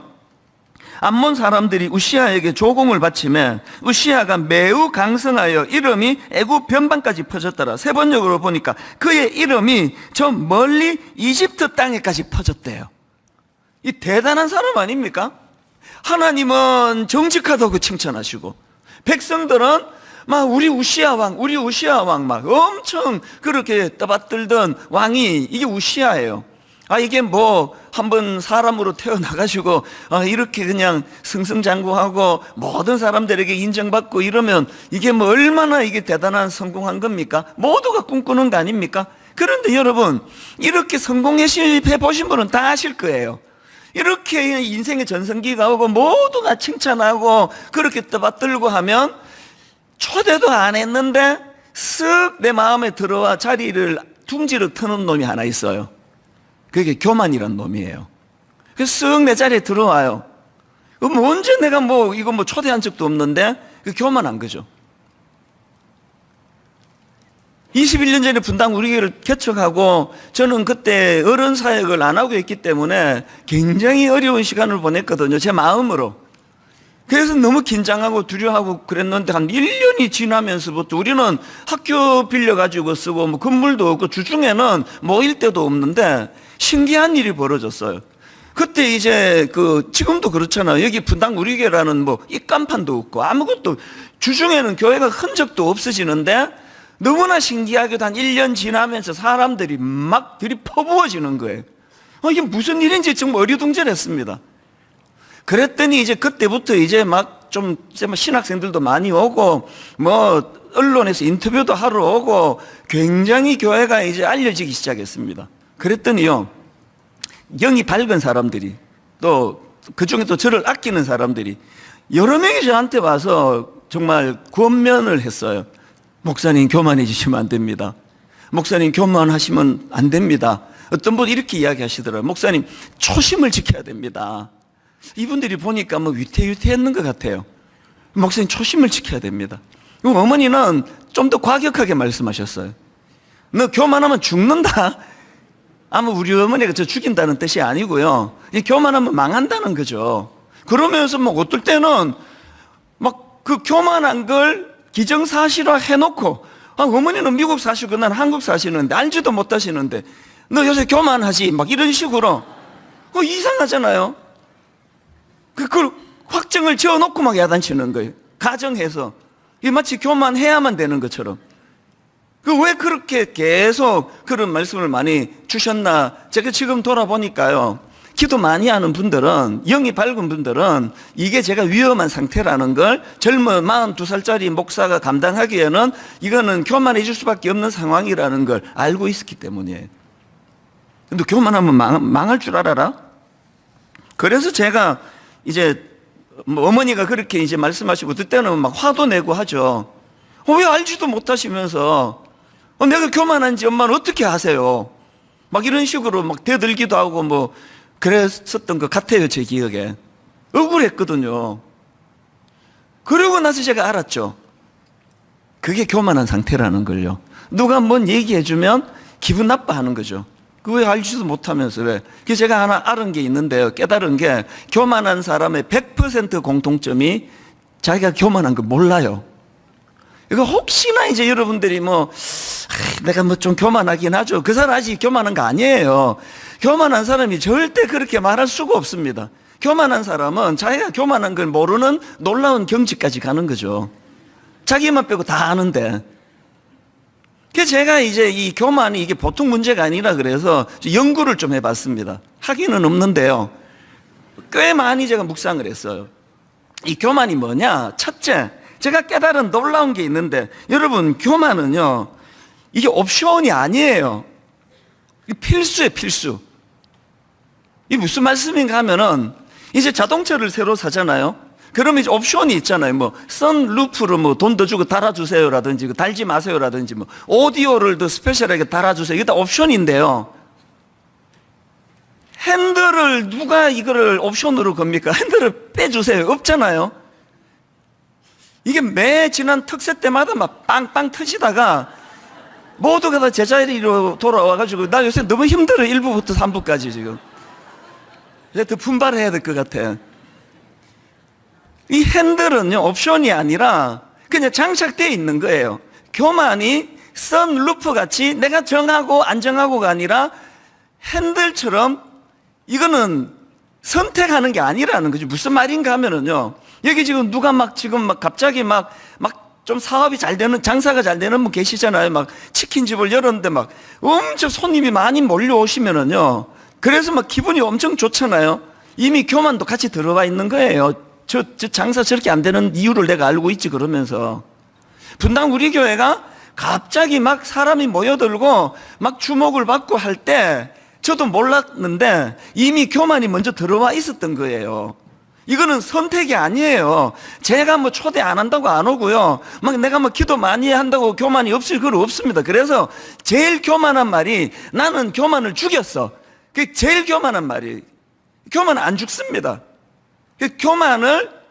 암몬 사람들이 우시아에게 조공을 바치매 우시아가 매우 강성하여 이름이 애굽 변방까지 퍼졌더라. 세 번역으로 보니까 그의 이름이 저 멀리 이집트 땅에까지 퍼졌대요. 이 대단한 사람 아닙니까? 하나님은 정직하다고 칭찬하시고, 백성들은 막 우리 우시아 왕 막 엄청 그렇게 떠받들던 왕이 이게 우시아예요. 이게 뭐 한번 사람으로 태어나가지고 이렇게 그냥 승승장구하고 모든 사람들에게 인정받고 이러면 이게 뭐 얼마나 이게 대단한 성공한 겁니까? 모두가 꿈꾸는 거 아닙니까? 그런데 여러분, 이렇게 성공해 보신 분은 다 아실 거예요. 이렇게 인생의 전성기가 오고 모두가 칭찬하고 그렇게 떠받들고 하면 초대도 안 했는데 쓱 내 마음에 들어와 자리를 둥지로 트는 놈이 하나 있어요. 그게 교만이란 놈이에요. 그래서 쓱 내 자리에 들어와요. 그럼 언제 내가 이거 초대한 적도 없는데 교만한 거죠. 21년 전에 분당 우리 교회를 개척하고 저는 그때 어른 사역을 안 하고 있기 때문에 굉장히 어려운 시간을 보냈거든요. 제 마음으로. 그래서 너무 긴장하고 두려워하고 그랬는데 한 1년이 지나면서부터 우리는 학교 빌려가지고 쓰고 건물도 없고 주중에는 모일 때도 없는데 신기한 일이 벌어졌어요. 그때 이제 지금도 그렇잖아요. 여기 분당 우리 교회라는 입간판도 없고 아무것도 주중에는 교회가 흔적도 없어지는데 너무나 신기하게도 한 1년 지나면서 사람들이 막 들이퍼부어지는 거예요. 이게 무슨 일인지 정말 어리둥절했습니다. 그랬더니 이제 그때부터 이제 좀 신학생들도 많이 오고 언론에서 인터뷰도 하러 오고 굉장히 교회가 이제 알려지기 시작했습니다. 그랬더니요, 영이 밝은 사람들이 또 그중에 또 저를 아끼는 사람들이 여러 명이 저한테 와서 정말 권면을 했어요. 목사님 교만해지시면 안 됩니다. 목사님 교만하시면 안 됩니다. 어떤 분이 이렇게 이야기하시더라고요. 목사님 초심을 지켜야 됩니다. 이분들이 보니까 위태위태했는 것 같아요. 목사님 초심을 지켜야 됩니다. 어머니는 좀 더 과격하게 말씀하셨어요. 너 교만하면 죽는다. 아마 우리 어머니가 저 죽인다는 뜻이 아니고요. 교만하면 망한다는 거죠. 그러면서 어떨 때는 그 교만한 걸 기정사실화 해놓고 어머니는 미국 사시고 난 한국 사시는데 알지도 못하시는데 너 요새 교만하지 이런 식으로 이상하잖아요. 그걸 확정을 지어놓고 야단치는 거예요. 가정해서 마치 교만해야만 되는 것처럼. 왜 그렇게 계속 그런 말씀을 많이 주셨나. 제가 지금 돌아보니까요, 기도 많이 하는 분들은, 영이 밝은 분들은 이게 제가 위험한 상태라는 걸 젊은 42살짜리 목사가 감당하기에는 이거는 교만해질 수밖에 없는 상황이라는 걸 알고 있었기 때문이에요. 근데 교만하면 망할 줄 알아라? 그래서 제가 이제 어머니가 그렇게 이제 말씀하시고 그때는 막 화도 내고 하죠. 왜 알지도 못하시면서 내가 교만한지 엄마는 어떻게 아세요? 이런 식으로 대들기도 하고 그랬었던 것 같아요. 제 기억에 억울했거든요. 그러고 나서 제가 알았죠. 그게 교만한 상태라는 걸요. 누가 뭔 얘기해주면 기분 나빠하는 거죠. 왜 알지도 못하면서 왜? 그래서 제가 하나 알은 게 있는데요. 깨달은 게 교만한 사람의 100% 공통점이 자기가 교만한 거 몰라요. 이거 혹시나 이제 여러분들이 내가 좀 교만하긴 하죠. 그 사람 아직 교만한 거 아니에요. 교만한 사람이 절대 그렇게 말할 수가 없습니다. 교만한 사람은 자기가 교만한 걸 모르는 놀라운 경지까지 가는 거죠. 자기만 빼고 다 아는데. 그래서 제가 이제 이 교만이 이게 보통 문제가 아니라 그래서 연구를 좀 해봤습니다. 하기는 없는데요. 꽤 많이 제가 묵상을 했어요. 이 교만이 뭐냐? 첫째, 제가 깨달은 놀라운 게 있는데, 여러분, 교만은요, 이게 옵션이 아니에요. 필수예요, 필수. 이게 무슨 말씀인가 하면은, 이제 자동차를 새로 사잖아요. 그러면 이제 옵션이 있잖아요. 선루프로 돈 더 주고 달아주세요라든지, 달지 마세요라든지, 오디오를 더 스페셜하게 달아주세요. 이게 다 옵션인데요. 핸들을 누가 이거를 옵션으로 겁니까? 핸들을 빼주세요. 없잖아요. 이게 매 지난 특세 때마다 빵빵 터지다가 모두가 다 제자리로 돌아와가지고 나 요새 너무 힘들어. 1부부터 3부까지 지금. 이제 더 분발해야 될 것 같아. 이 핸들은요, 옵션이 아니라 그냥 장착되어 있는 거예요. 교만이 선루프 같이 내가 정하고 안 정하고가 아니라 핸들처럼 이거는 선택하는 게 아니라는 거죠. 무슨 말인가 하면은요, 여기 지금 누가 지금 갑자기 좀 사업이 잘 되는, 장사가 잘 되는 분 계시잖아요. 치킨집을 열었는데 엄청 손님이 많이 몰려오시면은요, 그래서 기분이 엄청 좋잖아요. 이미 교만도 같이 들어가 있는 거예요. 저 장사 저렇게 안 되는 이유를 내가 알고 있지, 그러면서. 분당 우리 교회가 갑자기 사람이 모여들고 주목을 받고 할 때 저도 몰랐는데 이미 교만이 먼저 들어와 있었던 거예요. 이거는 선택이 아니에요. 제가 초대 안 한다고 안 오고요. 내가 기도 많이 한다고 교만이 없을 건 없습니다. 그래서 제일 교만한 말이 나는 교만을 죽였어. 그게 제일 교만한 말이. 교만은 안 죽습니다. 그 교만을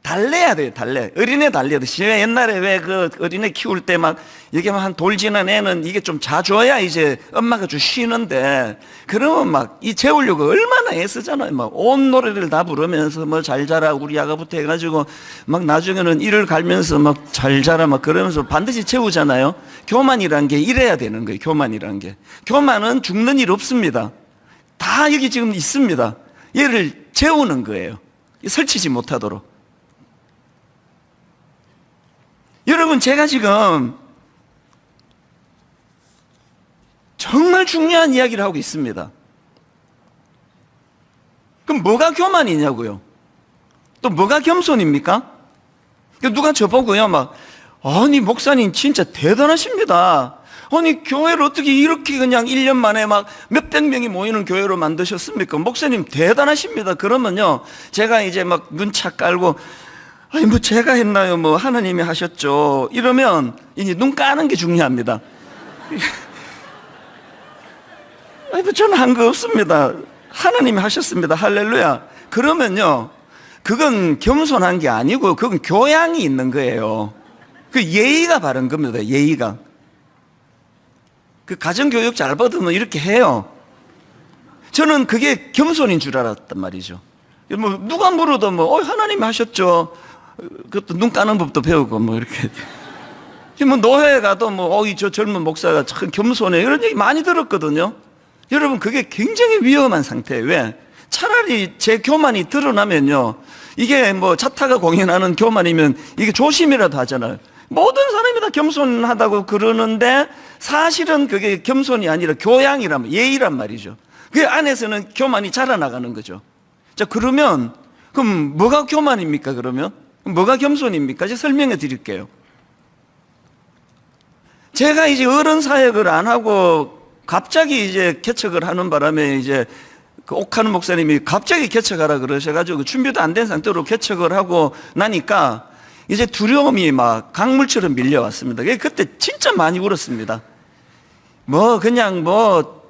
달래야 돼요, 어린애 달래듯이. 옛날에 왜 그 어린애 키울 때 막, 이게 한 돌 지난 애는 이게 좀 자줘야 이제 엄마가 좀 쉬는데, 그러면 막 이 재우려고 얼마나 애쓰잖아요. 막 온 노래를 다 부르면서 뭐 잘 자라, 우리 아가부터 해가지고, 막 나중에는 이를 갈면서 막 잘 자라, 막 그러면서 반드시 재우잖아요. 교만이란 게 이래야 되는 거예요, 교만이란 게. 교만은 죽는 일 없습니다. 다 여기 지금 있습니다. 얘를 재우는 거예요. 설치지 못하도록. 여러분, 제가 지금 정말 중요한 이야기를 하고 있습니다. 그럼 뭐가 교만이냐고요? 또 뭐가 겸손입니까? 누가 저보고요, 막, 아니, 목사님 진짜 대단하십니다. 아니, 교회를 어떻게 이렇게 그냥 1년 만에 막 몇백 명이 모이는 교회로 만드셨습니까? 목사님 대단하십니다. 그러면요, 제가 이제 막 눈차 깔고, 아니, 뭐 제가 했나요? 뭐 하나님이 하셨죠. 이러면 이제 눈 까는 게 중요합니다. 아니, 뭐 저는 한 거 없습니다. 하나님이 하셨습니다. 할렐루야. 그러면요, 그건 겸손한 게 아니고 그건 교양이 있는 거예요. 그 예의가 바른 겁니다. 예의가. 그 가정교육 잘 받으면 이렇게 해요. 저는 그게 겸손인 줄 알았단 말이죠. 뭐 누가 물어도 뭐 하나님이 하셨죠. 그것도 눈 까는 법도 배우고 뭐 이렇게. 뭐 노회에 가도 뭐 저 젊은 목사가 참 겸손해 이런 얘기 많이 들었거든요. 여러분, 그게 굉장히 위험한 상태예요. 왜? 차라리 제 교만이 드러나면요, 이게 뭐 자타가 공연하는 교만이면 이게 조심이라도 하잖아요. 모든 사람이 다 겸손하다고 그러는데 사실은 그게 겸손이 아니라 교양이란, 예의란 말이죠. 그 안에서는 교만이 자라나가는 거죠. 자, 그러면 그럼 뭐가 교만입니까? 그러면 뭐가 겸손입니까? 제가 설명해 드릴게요. 제가 이제 어른 사역을 안 하고 갑자기 이제 개척을 하는 바람에 이제 그 옥하는 목사님이 갑자기 개척하라 그러셔가지고 준비도 안 된 상태로 개척을 하고 나니까 이제 두려움이 막 강물처럼 밀려왔습니다. 그때 진짜 많이 울었습니다. 뭐 그냥 뭐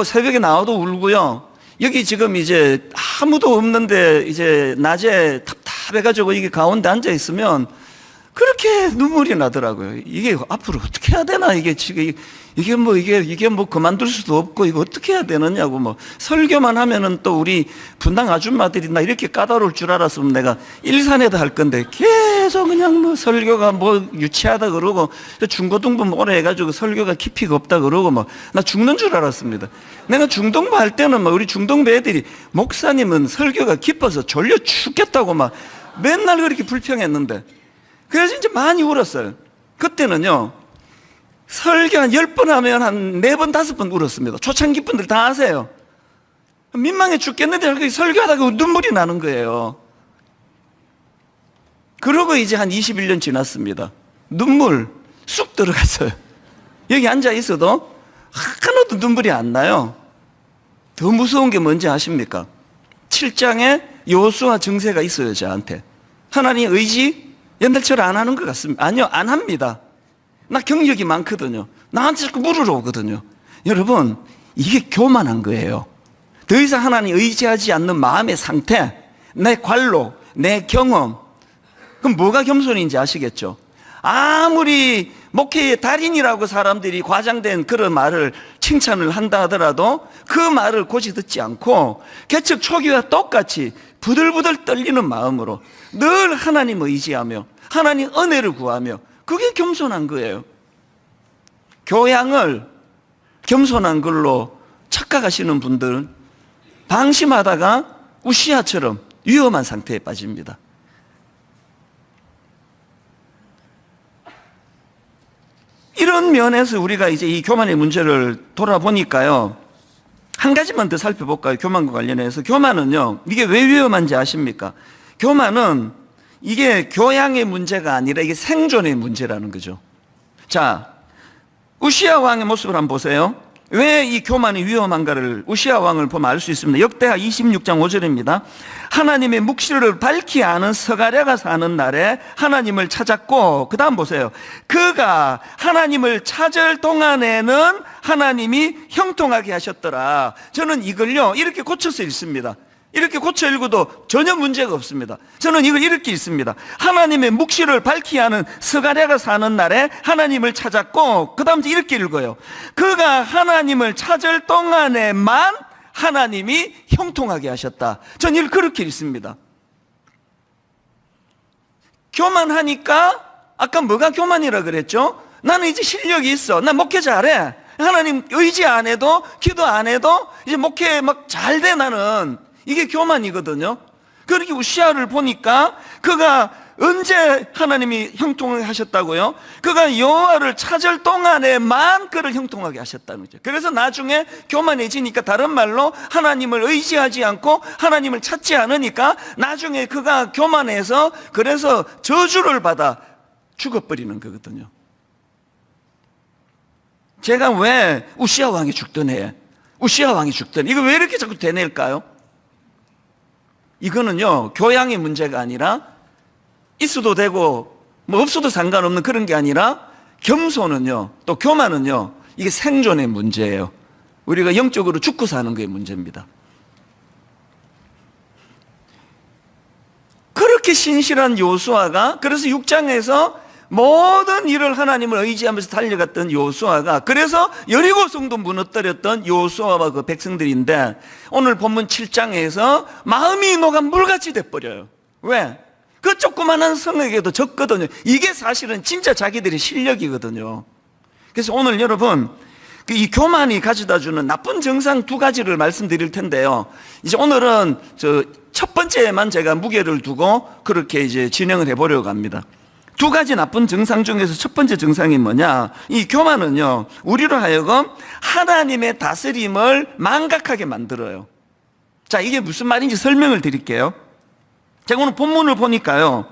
새벽에 나와도 울고요. 여기 지금 이제 아무도 없는데 이제 낮에 답답해가지고 이게 가운데 앉아 있으면 그렇게 눈물이 나더라고요. 이게 앞으로 어떻게 해야 되나, 이게 지금 이게 뭐 그만둘 수도 없고 이거 어떻게 해야 되느냐고. 뭐 설교만 하면은 또 우리 분당 아줌마들이 나 이렇게 까다로울 줄 알았으면 내가 일산에도 할 건데 계속 그냥 뭐 설교가 뭐 유치하다 그러고 중고등부 오래 해가지고 설교가 깊이가 없다 그러고 뭐 나 죽는 줄 알았습니다. 내가 중동부 할 때는 막 우리 중동부 애들이 목사님은 설교가 깊어서 졸려 죽겠다고 막 맨날 그렇게 불평했는데, 그래서 이제 많이 울었어요. 그때는요, 설교 한 10번 하면 한 4번, 5번 울었습니다. 초창기 분들 다 아세요. 민망해 죽겠는데 설교하다가 눈물이 나는 거예요. 그러고 이제 한 21년 지났습니다. 눈물 쑥 들어갔어요. 여기 앉아 있어도 하나도 눈물이 안 나요. 더 무서운 게 뭔지 아십니까? 7장에 여호수아 증세가 있어요, 저한테. 하나님 의지 옛날처럼 안 하는 것 같습니다. 아니요, 안 합니다. 나 경력이 많거든요. 나한테 자꾸 물으러 오거든요. 여러분, 이게 교만한 거예요. 더 이상 하나님 의지하지 않는 마음의 상태, 내 관로, 내 경험. 그럼 뭐가 겸손인지 아시겠죠? 아무리 목회의 달인이라고 사람들이 과장된 그런 말을 칭찬을 한다 하더라도 그 말을 고지 듣지 않고 개척 초기와 똑같이 부들부들 떨리는 마음으로 늘 하나님 의지하며 하나님 은혜를 구하며, 그게 겸손한 거예요. 교양을 겸손한 걸로 착각하시는 분들은 방심하다가 우시아처럼 위험한 상태에 빠집니다. 이런 면에서 우리가 이제 이 교만의 문제를 돌아보니까요, 한 가지만 더 살펴볼까요? 교만과 관련해서. 교만은요, 이게 왜 위험한지 아십니까? 교만은 이게 교양의 문제가 아니라 이게 생존의 문제라는 거죠. 자, 우시아 왕의 모습을 한번 보세요. 왜 이 교만이 위험한가를 우시아 왕을 보면 알 수 있습니다. 역대하 26장 5절입니다. 하나님의 묵시를 밝히 아는 서가랴가 사는 날에 하나님을 찾았고, 그 다음 보세요. 그가 하나님을 찾을 동안에는 하나님이 형통하게 하셨더라. 저는 이걸요 이렇게 고쳐서 읽습니다. 이렇게 고쳐 읽어도 전혀 문제가 없습니다. 저는 이걸 이렇게 읽습니다. 하나님의 묵시를 밝히 하는 스가랴가 사는 날에 하나님을 찾았고, 그 다음 이렇게 읽어요. 그가 하나님을 찾을 동안에만 하나님이 형통하게 하셨다. 저는 이걸 그렇게 읽습니다. 교만하니까, 아까 뭐가 교만이라 그랬죠? 나는 이제 실력이 있어. 나 목회 잘해. 하나님 의지 안 해도, 기도 안 해도 이제 목회 막 잘 돼, 나는. 이게 교만이거든요. 그렇게 우시아를 보니까 그가 언제 하나님이 형통하게 하셨다고요? 그가 여호와를 찾을 동안에만 그를 형통하게 하셨다는 거죠. 그래서 나중에 교만해지니까, 다른 말로 하나님을 의지하지 않고 하나님을 찾지 않으니까 나중에 그가 교만해서 그래서 저주를 받아 죽어버리는 거거든요. 제가 왜 우시아 왕이 죽던 해에, 우시아 왕이 죽던, 이거 왜 이렇게 자꾸 되낼까요? 이거는요, 교양의 문제가 아니라, 있어도 되고 뭐 없어도 상관없는 그런 게 아니라, 겸손은요, 또 교만은요, 이게 생존의 문제예요. 우리가 영적으로 죽고 사는 게 문제입니다. 그렇게 신실한 요수아가, 그래서 6장에서 모든 일을 하나님을 의지하면서 달려갔던 요수아가, 그래서 여리고 성도 무너뜨렸던 요수아와 그 백성들인데, 오늘 본문 7장에서 마음이 녹아 물같이 돼버려요. 왜? 그 조그마한 성에게도 졌거든요. 이게 사실은 진짜 자기들의 실력이거든요. 그래서 오늘 여러분, 이 교만이 가져다주는 나쁜 정상 2가지를 말씀드릴 텐데요. 이제 오늘은 첫 번째에만 제가 무게를 두고 그렇게 이제 진행을 해보려고 합니다. 2가지 나쁜 정상 중에서 첫 번째 정상이 뭐냐? 이 교만은요, 우리로 하여금 하나님의 다스림을 망각하게 만들어요. 자, 이게 무슨 말인지 설명을 드릴게요. 제가 오늘 본문을 보니까요,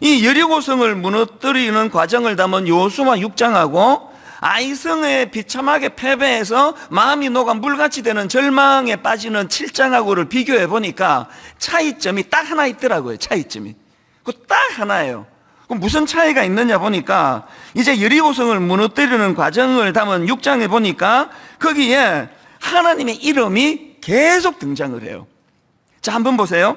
이 여리고성을 무너뜨리는 과정을 담은 요수아 6장하고 아이성에 비참하게 패배해서 마음이 녹아 물같이 되는 절망에 빠지는 7장하고를 비교해 보니까 차이점이 딱 하나 있더라고요. 차이점이. 그 딱 하나예요. 그럼 무슨 차이가 있느냐 보니까, 이제 여리고성을 무너뜨리는 과정을 담은 6장에 보니까 거기에 하나님의 이름이 계속 등장을 해요. 자, 한번 보세요.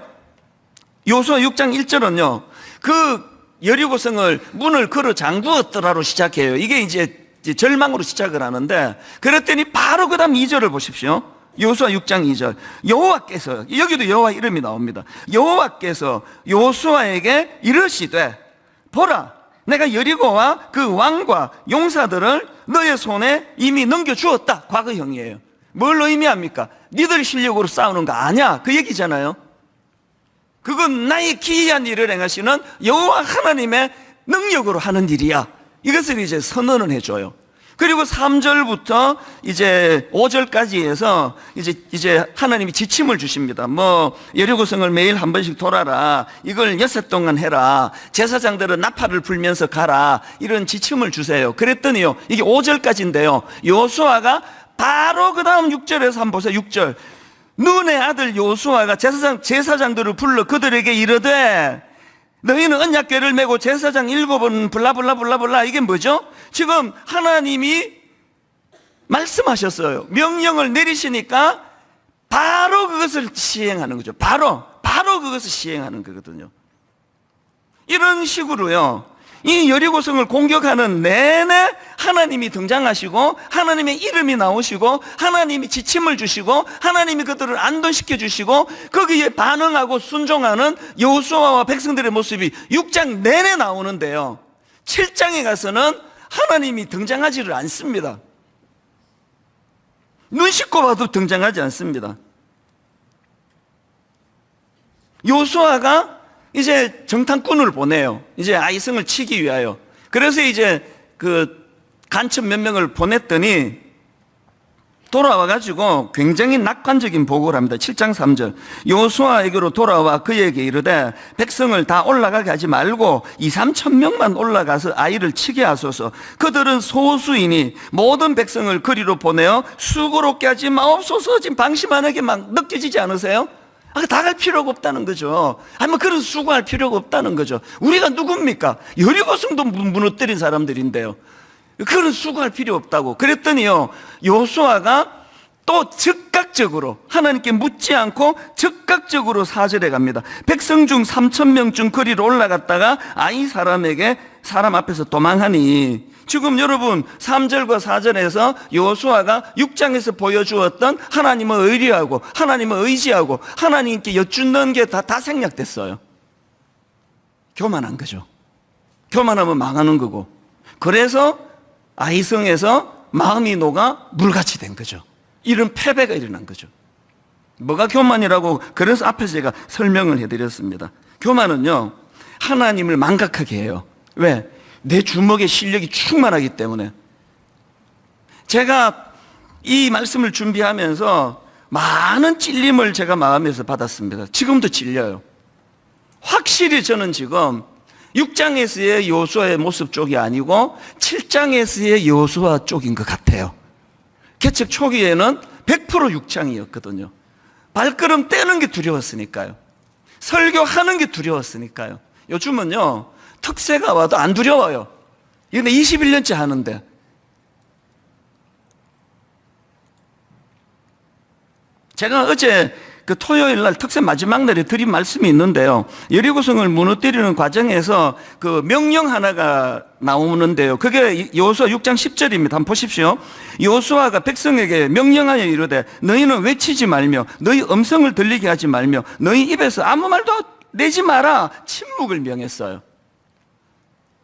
요수아 6장 1절은요, 그 여리고성을 문을 걸어 잠그었더라로 시작해요. 이게 이제 절망으로 시작을 하는데, 그랬더니 바로 그 다음 2절을 보십시오. 요수아 6장 2절. 여호와께서, 여기도 여호와 이름이 나옵니다. 여호와께서 요수아에게 이르시되, 보라, 내가 여리고와 그 왕과 용사들을 너의 손에 이미 넘겨주었다. 과거형이에요. 뭘 의미합니까? 니들 실력으로 싸우는 거 아니야, 그 얘기잖아요. 그건 나의 기이한 일을 행하시는 여호와 하나님의 능력으로 하는 일이야. 이것을 이제 선언을 해줘요. 그리고 3절부터 이제 5절까지 해서 이제 하나님이 지침을 주십니다. 뭐 여리고성을 매일 한 번씩 돌아라, 이걸 6해 동안 해라, 제사장들은 나팔을 불면서 가라, 이런 지침을 주세요. 그랬더니요, 이게 5절까지인데요, 요수아가 바로 그 다음 6절에서 한번 보세요. 6절. 눈의 아들 요수아가 제사장들을 불러 그들에게 이르되, 너희는 언약궤를 메고 제사장 7번 블라블라블라블라. 이게 뭐죠? 지금 하나님이 말씀하셨어요. 명령을 내리시니까 바로 그것을 시행하는 거죠. 바로 그것을 시행하는 거거든요. 이런 식으로요, 이 여리고성을 공격하는 내내 하나님이 등장하시고 하나님의 이름이 나오시고 하나님이 지침을 주시고 하나님이 그들을 안도시켜 주시고 거기에 반응하고 순종하는 여호수아와 백성들의 모습이 6장 내내 나오는데요, 7장에 가서는 하나님이 등장하지를 않습니다. 눈 씻고 봐도 등장하지 않습니다. 여호수아가 이제 정탐꾼을 보내요. 이제 아이성을 치기 위하여. 그래서 이제 그 간첩 몇 명을 보냈더니 돌아와가지고 굉장히 낙관적인 보고를 합니다. 7장 3절. 여호수아에게로 돌아와 그에게 이르되, 백성을 다 올라가게 하지 말고 2-3천 명만 올라가서 아이를 치게 하소서. 그들은 소수이니 모든 백성을 거리로 보내어 수고롭게 하지 마옵소서. 지금 방심하게 막 느껴지지 않으세요? 다 갈 필요가 없다는 거죠. 아니, 그런 수고할 필요가 없다는 거죠. 우리가 누굽니까? 여리고성도 무너뜨린 사람들인데요. 그런 수고할 필요 없다고. 그랬더니요, 여호수아가 또 즉각적으로 하나님께 묻지 않고 즉각적으로 사절해 갑니다. 백성 중 3,000명 중 거리로 올라갔다가 아이 사람 앞에서 도망하니, 지금 여러분 3절과 4절에서 여호수아가 6장에서 보여주었던 하나님을 의리하고 하나님을 의지하고 하나님께 여쭙는 게 다 생략됐어요. 교만한 거죠. 교만하면 망하는 거고, 그래서 아이성에서 마음이 녹아 물같이 된 거죠. 이런 패배가 일어난 거죠. 뭐가 교만이라고, 그래서 앞에서 제가 설명을 해드렸습니다. 교만은요, 하나님을 망각하게 해요. 왜? 내 주먹에 실력이 충만하기 때문에. 제가 이 말씀을 준비하면서 많은 찔림을 제가 마음에서 받았습니다. 지금도 찔려요. 확실히 저는 지금 6장에서의 여호수아의 모습 쪽이 아니고 7장에서의 여호수아 쪽인 것 같아요. 개척 초기에는 100% 6장이었거든요. 발걸음 떼는 게 두려웠으니까요. 설교하는 게 두려웠으니까요. 요즘은요, 특세가 와도 안 두려워요. 이건 21년째 하는데. 제가 어제 그 토요일 날 특세 마지막 날에 드린 말씀이 있는데요. 여리고성을 무너뜨리는 과정에서 그 명령 하나가 나오는데요. 그게 여호수아 6장 10절입니다. 한번 보십시오. 여호수아가 백성에게 명령하여 이르되 너희는 외치지 말며 너희 음성을 들리게 하지 말며 너희 입에서 아무 말도 내지 마라. 침묵을 명했어요.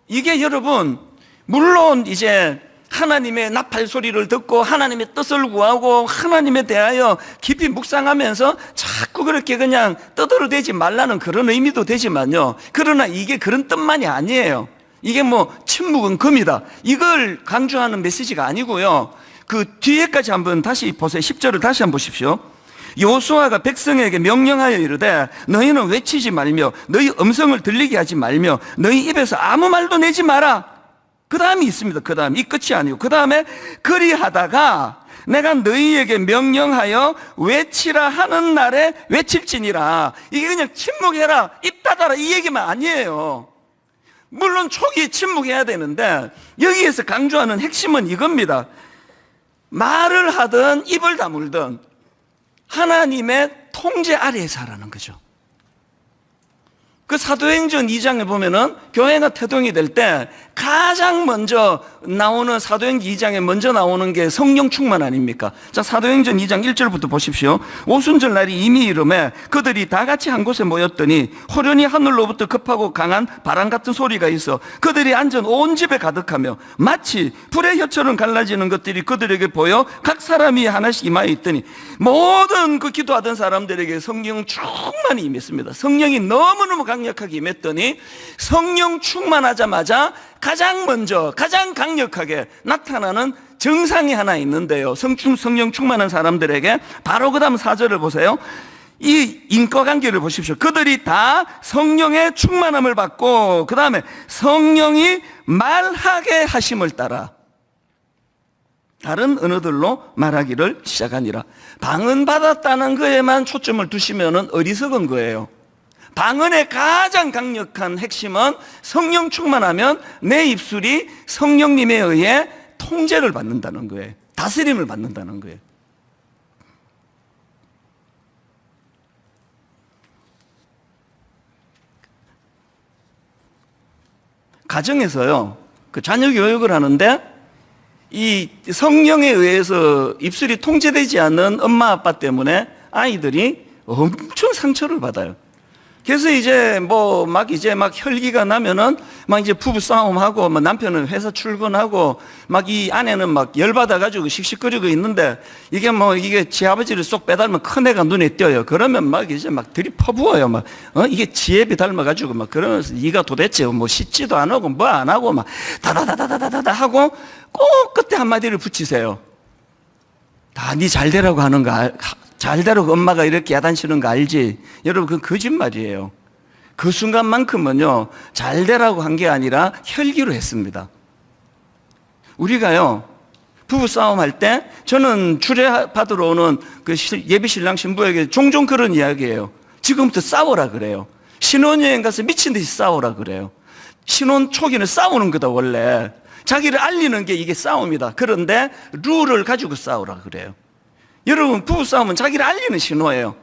이게 여러분, 물론 이제 하나님의 나팔 소리를 듣고 하나님의 뜻을 구하고 하나님에 대하여 깊이 묵상하면서 자꾸 그렇게 그냥 떠들어대지 말라는 그런 의미도 되지만요, 그러나 이게 그런 뜻만이 아니에요. 이게 뭐 침묵은 금이다, 이걸 강조하는 메시지가 아니고요. 그 뒤에까지 한번 다시 보세요. 10절을 다시 한번 보십시오. 여호수아가 백성에게 명령하여 이르되 너희는 외치지 말며 너희 음성을 들리게 하지 말며 너희 입에서 아무 말도 내지 마라. 그 다음이 있습니다. 그 다음, 이 끝이 아니고 그 다음에 그리하다가 내가 너희에게 명령하여 외치라 하는 날에 외칠지니라. 이게 그냥 침묵해라, 입 닫아라, 이 얘기만 아니에요. 물론 초기에 침묵해야 되는데 여기에서 강조하는 핵심은 이겁니다. 말을 하든 입을 다물든 하나님의 통제 아래에서 하라는 거죠. 그 사도행전 2장에 보면은 교회가 태동이 될 때 가장 먼저 나오는, 사도행전 2장에 먼저 나오는 게 성령 충만 아닙니까? 자, 사도행전 2장 1절부터 보십시오. 오순절 날이 이미 이름에 그들이 다 같이 한 곳에 모였더니 호련히 하늘로부터 급하고 강한 바람 같은 소리가 있어 그들이 앉은 온 집에 가득하며 마치 불의 혀처럼 갈라지는 것들이 그들에게 보여 각 사람이 하나씩 임하여 있더니 모든 그 기도하던 사람들에게 성령 충만히 임했습니다. 성령이 너무너무 강력하게 임했더니 성령 충만하자마자 가장 먼저 가장 강력하게 나타나는 증상이 하나 있는데요. 성령 충만한 사람들에게 바로 그 다음 4절을 보세요. 이 인과관계를 보십시오. 그들이 다 성령의 충만함을 받고 그 다음에 성령이 말하게 하심을 따라 다른 언어들로 말하기를 시작하니라. 방언 받았다는 거에만 초점을 두시면 어리석은 거예요. 방언의 가장 강력한 핵심은 성령 충만하면 내 입술이 성령님에 의해 통제를 받는다는 거예요. 다스림을 받는다는 거예요. 가정에서요, 그 자녀 교육을 하는데 이 성령에 의해서 입술이 통제되지 않는 엄마 아빠 때문에 아이들이 엄청 상처를 받아요. 그래서 이제 막 혈기가 나면은 막 이제 부부 싸움하고 막 남편은 회사 출근하고 막 이 아내는 막 열받아가지고 씩씩거리고 있는데 이게 지 아버지를 쏙 빼닮으면 큰애가 눈에 띄어요. 그러면 막 이제 막 들이퍼부어요. 이게 지혜비 닮아가지고 막 그러면서 네가 도대체 뭐 씻지도 안 하고 뭐 안 하고 막 다다다다다다다 하고 꼭 끝에 한마디를 붙이세요. 다 네 잘되라고 하는 거 잘되라고 엄마가 이렇게 야단치는 거 알지? 여러분, 그건 거짓말이에요. 그 순간만큼은요, 잘되라고 한 게 아니라 혈기로 했습니다. 우리가요, 부부싸움 할 때 저는 주례받으러 오는 그 예비신랑 신부에게 종종 그런 이야기예요. 지금부터 싸워라 그래요. 신혼여행 가서 미친 듯이 싸우라 그래요. 신혼 초기는 싸우는 거다, 원래. 자기를 알리는 게 이게 싸움이다. 그런데 룰을 가지고 싸우라 그래요. 여러분, 부부싸움은 자기를 알리는 신호예요.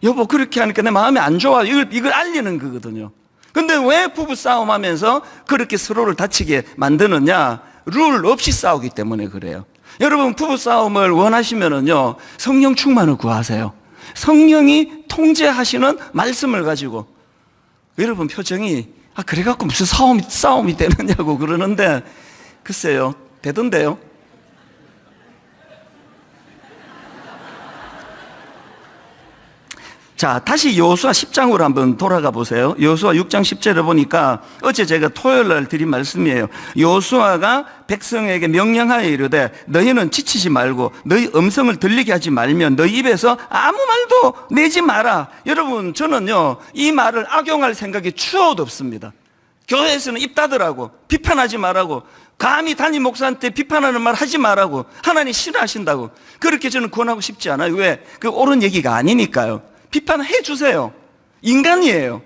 여보, 그렇게 하니까 내 마음이 안 좋아. 이걸 알리는 거거든요. 근데 왜 부부싸움 하면서 그렇게 서로를 다치게 만드느냐? 룰 없이 싸우기 때문에 그래요. 여러분, 부부싸움을 원하시면은요, 성령 충만을 구하세요. 성령이 통제하시는 말씀을 가지고. 여러분 표정이, 그래갖고 무슨 싸움이 되느냐고 그러는데, 글쎄요, 되던데요. 자, 다시 여호수아 10장으로 한번 돌아가 보세요. 여호수아 6장 10절에 보니까 어제 제가 토요일 날 드린 말씀이에요. 여호수아가 백성에게 명령하여 이르되 너희는 지치지 말고 너희 음성을 들리게 하지 말면 너희 입에서 아무 말도 내지 마라. 여러분, 저는요, 이 말을 악용할 생각이 추호도 없습니다. 교회에서는 입 닫으라고, 비판하지 말라고, 감히 담임 목사한테 비판하는 말 하지 말라고, 하나님 싫어하신다고, 그렇게 저는 권하고 싶지 않아요. 왜? 그 옳은 얘기가 아니니까요. 비판해 주세요. 인간이에요.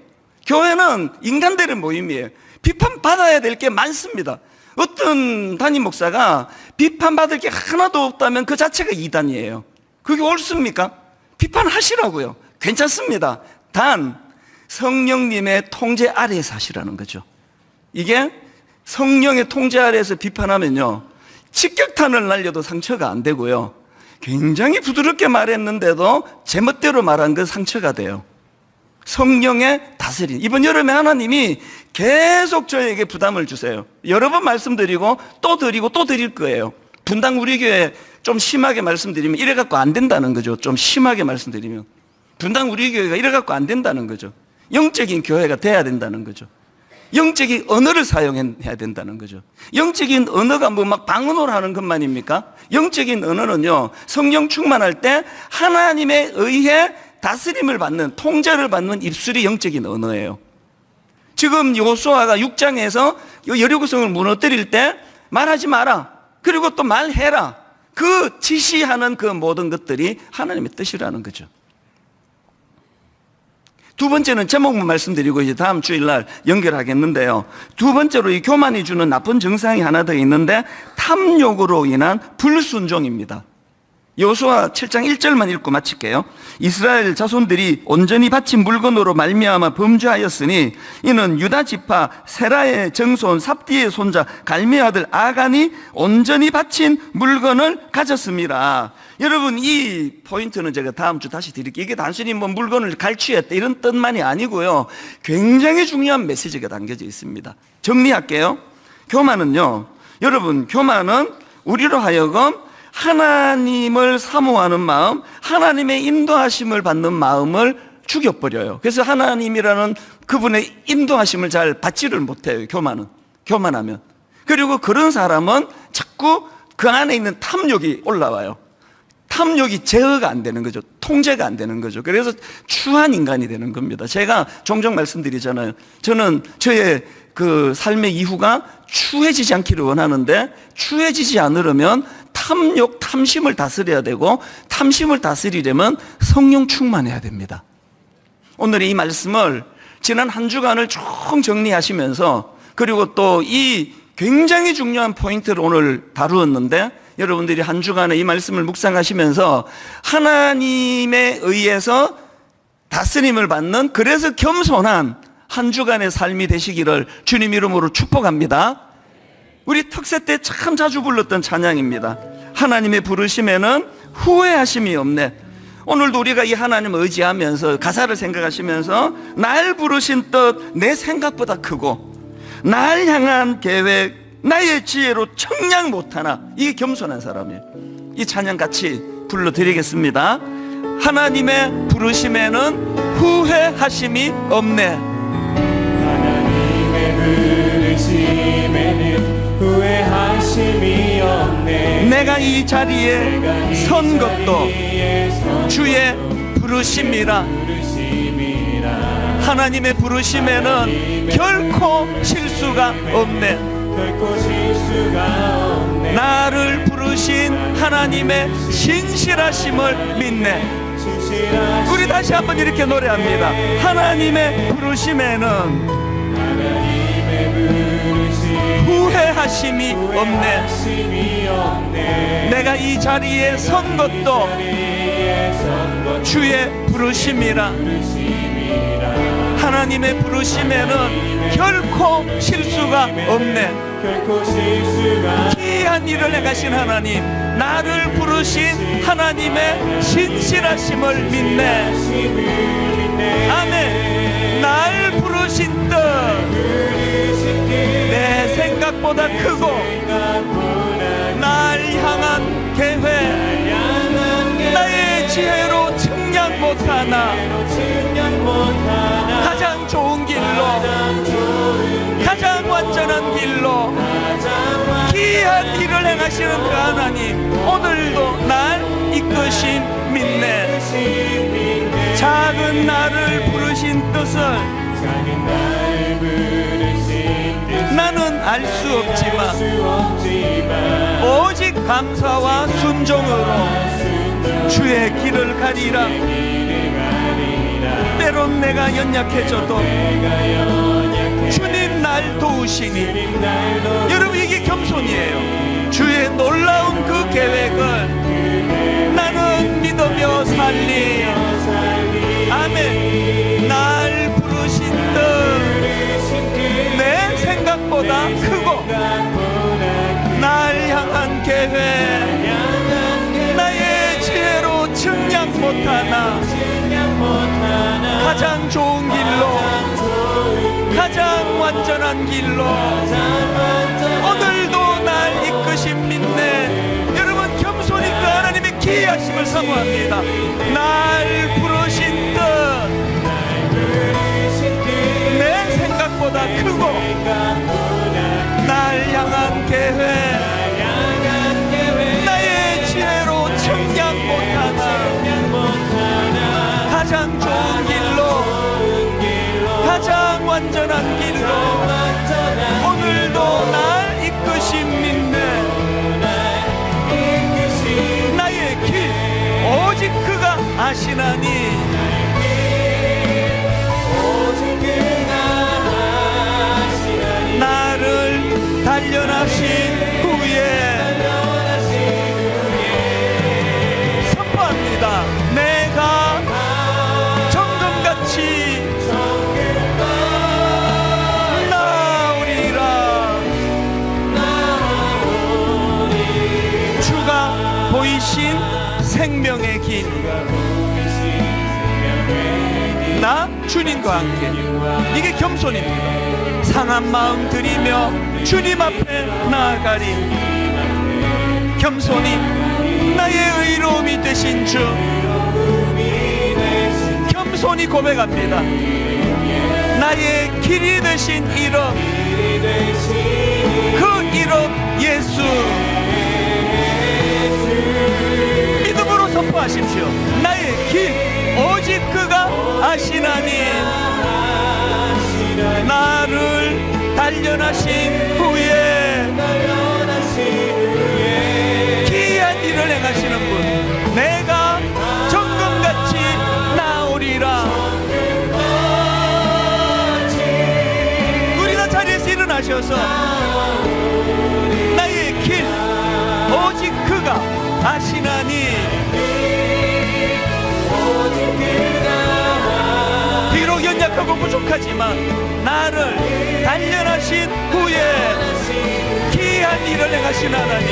교회는 인간들의 모임이에요. 비판받아야 될 게 많습니다. 어떤 담임 목사가 비판받을 게 하나도 없다면 그 자체가 이단이에요. 그게 옳습니까? 비판하시라고요. 괜찮습니다. 단 성령님의 통제 아래에서 하시라는 거죠. 이게 성령의 통제 아래에서 비판하면요, 직격탄을 날려도 상처가 안 되고요, 굉장히 부드럽게 말했는데도 제멋대로 말한 건 상처가 돼요. 성령의 다스림. 이번 여름에 하나님이 계속 저에게 부담을 주세요. 여러 번 말씀드리고 또 드리고 또 드릴 거예요. 분당 우리 교회 좀 심하게 말씀드리면 이래갖고 안 된다는 거죠. 좀 심하게 말씀드리면 분당 우리 교회가 이래갖고 안 된다는 거죠. 영적인 교회가 돼야 된다는 거죠. 영적인 언어를 사용해야 된다는 거죠. 영적인 언어가 뭐 막 방언으로 하는 것만입니까? 영적인 언어는요, 성령 충만할 때 하나님에 의해 다스림을 받는, 통제를 받는 입술이 영적인 언어예요. 지금 여호수아가 6장에서 여리고성을 무너뜨릴 때 말하지 마라, 그리고 또 말해라, 그 지시하는 그 모든 것들이 하나님의 뜻이라는 거죠. 두 번째는 제목만 말씀드리고 이제 다음 주일날 연결하겠는데요. 두 번째로 이 교만이 주는 나쁜 증상이 하나 더 있는데 탐욕으로 인한 불순종입니다. 여호수아 7장 1절만 읽고 마칠게요. 이스라엘 자손들이 온전히 바친 물건으로 말미암아 범죄하였으니 이는 유다 지파 세라의 정손 삽디의 손자 갈미의 아들 아간이 온전히 바친 물건을 가졌습니다. 여러분, 이 포인트는 제가 다음 주 다시 드릴게요. 이게 단순히 뭐 물건을 갈취했다 이런 뜻만이 아니고요, 굉장히 중요한 메시지가 담겨져 있습니다. 정리할게요. 교만은요, 여러분, 교만은 우리로 하여금 하나님을 사모하는 마음, 하나님의 인도하심을 받는 마음을 죽여버려요. 그래서 하나님이라는 그분의 인도하심을 잘 받지를 못해요. 교만하면. 그리고 그런 사람은 자꾸 그 안에 있는 탐욕이 올라와요. 탐욕이 제어가 안 되는 거죠. 통제가 안 되는 거죠. 그래서 추한 인간이 되는 겁니다. 제가 종종 말씀드리잖아요. 저는 저의 그 삶의 이후가 추해지지 않기를 원하는데, 추해지지 않으려면 탐욕, 탐심을 다스려야 되고, 탐심을 다스리려면 성령 충만해야 됩니다. 오늘 이 말씀을 지난 한 주간을 쭉 정리하시면서, 그리고 또 이 굉장히 중요한 포인트를 오늘 다루었는데, 여러분들이 한 주간에 이 말씀을 묵상하시면서 하나님에 의해서 다스림을 받는, 그래서 겸손한 한 주간의 삶이 되시기를 주님 이름으로 축복합니다. 우리 특세 때 참 자주 불렀던 찬양입니다. 하나님의 부르심에는 후회하심이 없네. 오늘도 우리가 이 하나님을 의지하면서 가사를 생각하시면서 날 부르신 뜻 내 생각보다 크고 날 향한 계획 나의 지혜로 청량 못하나. 이게 겸손한 사람이에요. 이 찬양 같이 불러드리겠습니다. 하나님의 부르심에는 후회하심이 없네. 하나님의 부르심에는 후회하심이 없네. 내가 이 자리에 선 것도 주의 부르심이라. 하나님의 부르심에는 결코 실수가 없네. 결코 실수가 없네. 나를 부르신 하나님의 신실하심을 믿네. 신실하신 우리 다시 한번 이렇게 노래합니다. 하나님의 부르심에는 하나님의 부르심 후회하심이 없네. 후회하심이 없네. 내가 이 자리에 선 것도 주의 부르심이라. 하나님의 부르심에는 결코 실수가 없네. 결코 실수가 귀한 일을 행하신 하나님, 나를 부르신 하나님의 신실하심을 믿네. 아멘. 날 부르신 뜻 내 생각보다 크고 날 향한 계획 나의 지혜로 측량 못하나 가장 좋은 길로 가장 완전한 길로 귀한 일을 행하시는 그 하나님, 오늘도 날 이끄신 믿네. 작은 나를 부르신 뜻을 나는 알 수 없지만 오직 감사와 순종으로 주의 길을 가리라. 때론 내가 연약해져도 주님 날 도우시니, 여러분 이게 겸손이에요. 주의 놀라운 그 계획을 나는 믿으며 살리. 아멘. 날 부르신 뜻 내 생각보다 크고 날 향한 계획 나의 지혜로 측량 못하나 가장 좋은 길로 가장 완전한 길로 오늘도 날 이끄신 믿네. 여러분 겸손히 그 하나님의 기이하심을 사모합니다. 날 부르신 뜻 내 생각보다 크고 날 향한 계획 나의 지혜로 측량 못하나 가장 좋은 길로 가장 완전한 길로 오늘도 날 이끄신 믿네. 나의 길 오직 그가 아시나니. 나를 단련하신 후에 선포합니다. 내가 정금같이 나오리라. 주가 보이신 생명의 길, 나 주님과 함께. 이게 겸손입니다. 상한 마음 들이며 주님 앞에 나아가리. 겸손히 나의 의로움이 되신 주, 겸손히 고백합니다. 나의 길이 되신 이름, 그 이름 예수. 믿음으로 선포하십시오. 나의 길 오직 그가 아시나니. 나를 단련하신 후에 귀한 일을 행하시는 분, 내가 정금같이 나오리라. 우리 다 자리에서 일어나셔서 나의 길 오직 그가 아시나니. 비록 연약하고 부족하지만 나를 단련하신 후에 귀한 일을 행하신 하나님,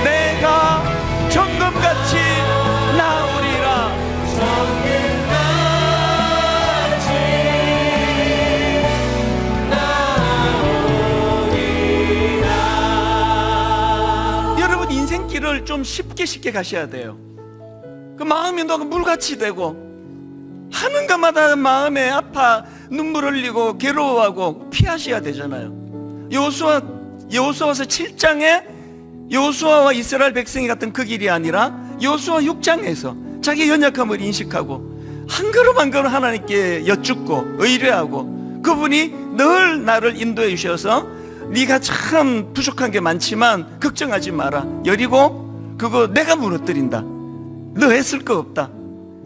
내가 정금같이 나오리라. 여러분 인생길을 좀 쉽게 가셔야 돼요. 그 마음이 너무 물같이 되고 하는 것마다 마음에 아파 눈물 흘리고 괴로워하고 피하셔야 되잖아요. 여호수아서 7장에 여호수아와 이스라엘 백성이 갔던 그 길이 아니라 여호수아 6장에서 자기 연약함을 인식하고 한 걸음 한 걸음 하나님께 여쭙고 의뢰하고, 그분이 늘 나를 인도해 주셔서 네가 참 부족한 게 많지만 걱정하지 마라. 여리고 그거 내가 무너뜨린다. 너 했을 거 없다.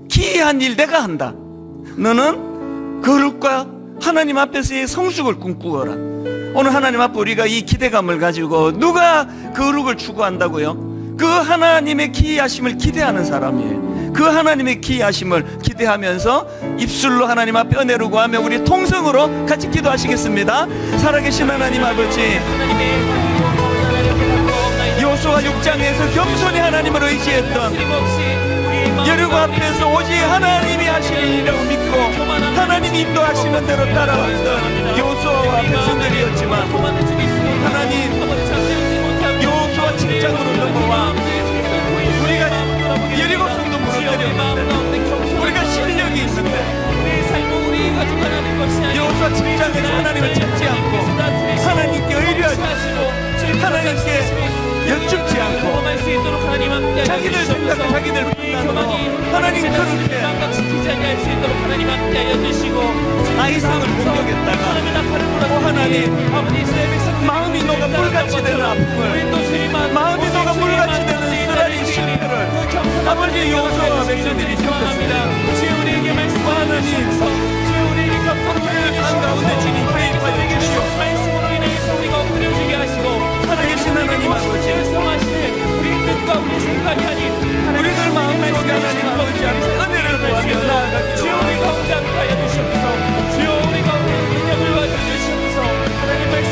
기이한 일 내가 한다. 너는 거룩과 하나님 앞에서의 성숙을 꿈꾸어라. 오늘 하나님 앞에 우리가 이 기대감을 가지고 누가 거룩을 추구한다고요? 그 하나님의 기이하심을 기대하는 사람이에요. 그 하나님의 기이하심을 기대하면서 입술로 하나님 앞에 은혜를 구하며 우리 통성으로 같이 기도하시겠습니다. 살아계신 하나님 아버지, 여호수아 6장에서 겸손히 하나님을 의지했던 여리고 앞에서 오직 하나님이 하시는 일이라고 믿고 하나님이 인도하시는 대로 따라왔던 여호수아와 백성들이었지만 하나님 여호수아 7장으로 넘어와 우리가 여리고 성도 무너뜨렸는데 우리가 실력이 있는데 여호수아 7장에서 하나님을 찾지 않고 하나님께 의뢰하지 하나님께 여쭙지 않고 자기들 생각, 자기들 판단으로 하나님 그렇게 아이상을 공격했다가 또 하나님 마음이 녹아 물같이 되는 아픔을 마음이 녹아 물같이 되는 쓰라린 실패를 아버지 여호수아와 백성들이 겪었습니다. 하나님 우리를 주신 가운데 주님 회입하여 주시옵소서. 살아계신 하나님 아버지, 우리들 마음속에 하나님 아버지 앞에 은혜를 구하며 나아가기로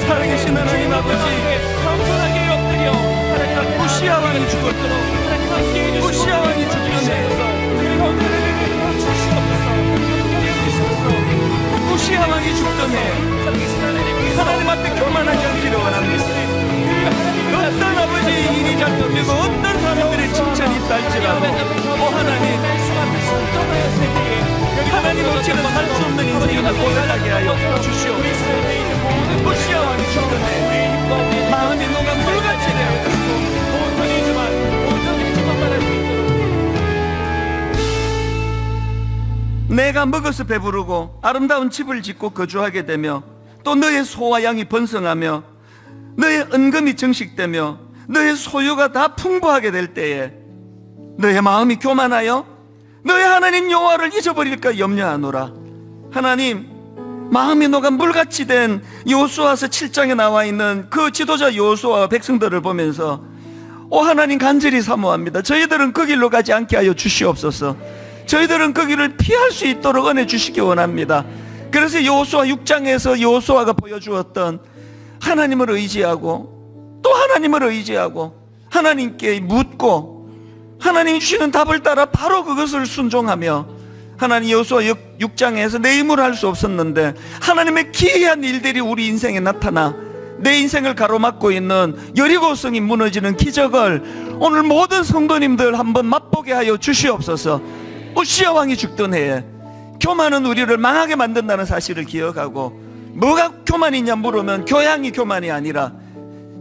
살아계신 하나님 아버지, 우시아 왕이 죽었도록 우시아 왕이 죽었네 우시아 왕이 죽던해 하나님 앞에 교만하지 않기를 원합니다. 어떤 아버지의 일이 잘못되고 어떤 사람들의 칭찬이 있다 할지라도 하나님 없이는 살 수 없는 인생임을 고백하게 하여 주시옵소서. 우시아 왕이 죽던해 마음이 녹아 물같이 되었고 내가 먹어서 배부르고 아름다운 집을 짓고 거주하게 되며 또 너의 소와 양이 번성하며 너의 은금이 증식되며 너의 소유가 다 풍부하게 될 때에 너의 마음이 교만하여 너의 하나님 여호와를 잊어버릴까 염려하노라. 하나님, 마음이 녹아 물같이 된 여호수아서 7장에 나와 있는 그 지도자 여호수아와 백성들을 보면서 오 하나님 간절히 사모합니다. 저희들은 그 길로 가지 않게 하여 주시옵소서. 저희들은 그 길을 피할 수 있도록 은혜 주시기 원합니다. 그래서 여호수아 6장에서 여호수아가 보여주었던 하나님을 의지하고 또 하나님을 의지하고 하나님께 묻고 하나님이 주시는 답을 따라 바로 그것을 순종하며 하나님 여호수아 6장에서 내 힘으로 할 수 없었는데 하나님의 기이한 일들이 우리 인생에 나타나 내 인생을 가로막고 있는 여리고성이 무너지는 기적을 오늘 모든 성도님들 한번 맛보게 하여 주시옵소서. 우시아 왕이 죽던 해에 교만은 우리를 망하게 만든다는 사실을 기억하고 뭐가 교만이냐 물으면 교양이 교만이 아니라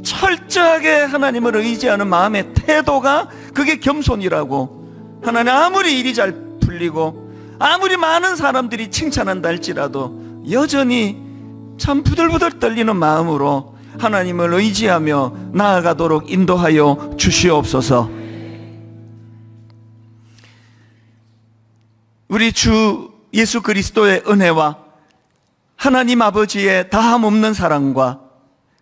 철저하게 하나님을 의지하는 마음의 태도가 그게 겸손이라고. 하나님 아무리 일이 잘 풀리고 아무리 많은 사람들이 칭찬한다 할지라도 여전히 참 부들부들 떨리는 마음으로 하나님을 의지하며 나아가도록 인도하여 주시옵소서. 우리 주 예수 그리스도의 은혜와 하나님 아버지의 다함 없는 사랑과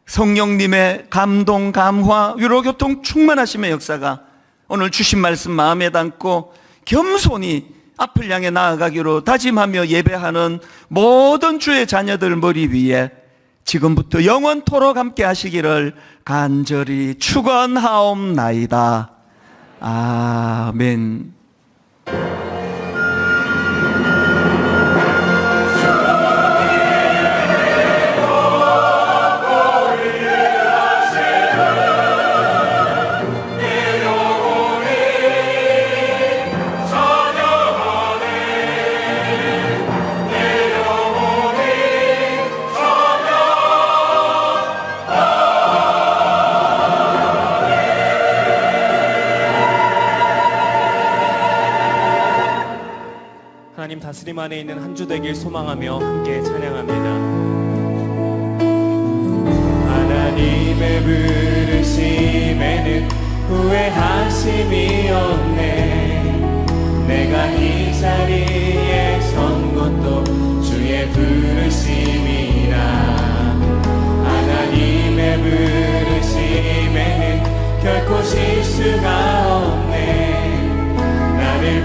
성령님의 감동, 감화, 위로교통 충만하심의 역사가 오늘 주신 말씀 마음에 담고 겸손히 앞을 향해 나아가기로 다짐하며 예배하는 모든 주의 자녀들 머리 위에 지금부터 영원토록 함께 하시기를 간절히 축원하옵나이다. 아멘. 하나님 다스림 안에 있는 한 주 되길 소망하며 함께 찬양합니다. 하나님의 부르심에는 후회하심이 없네. 내가 이 자리에 선 것도 주의 부르심이라. 않고 쉴 수가 없네 나를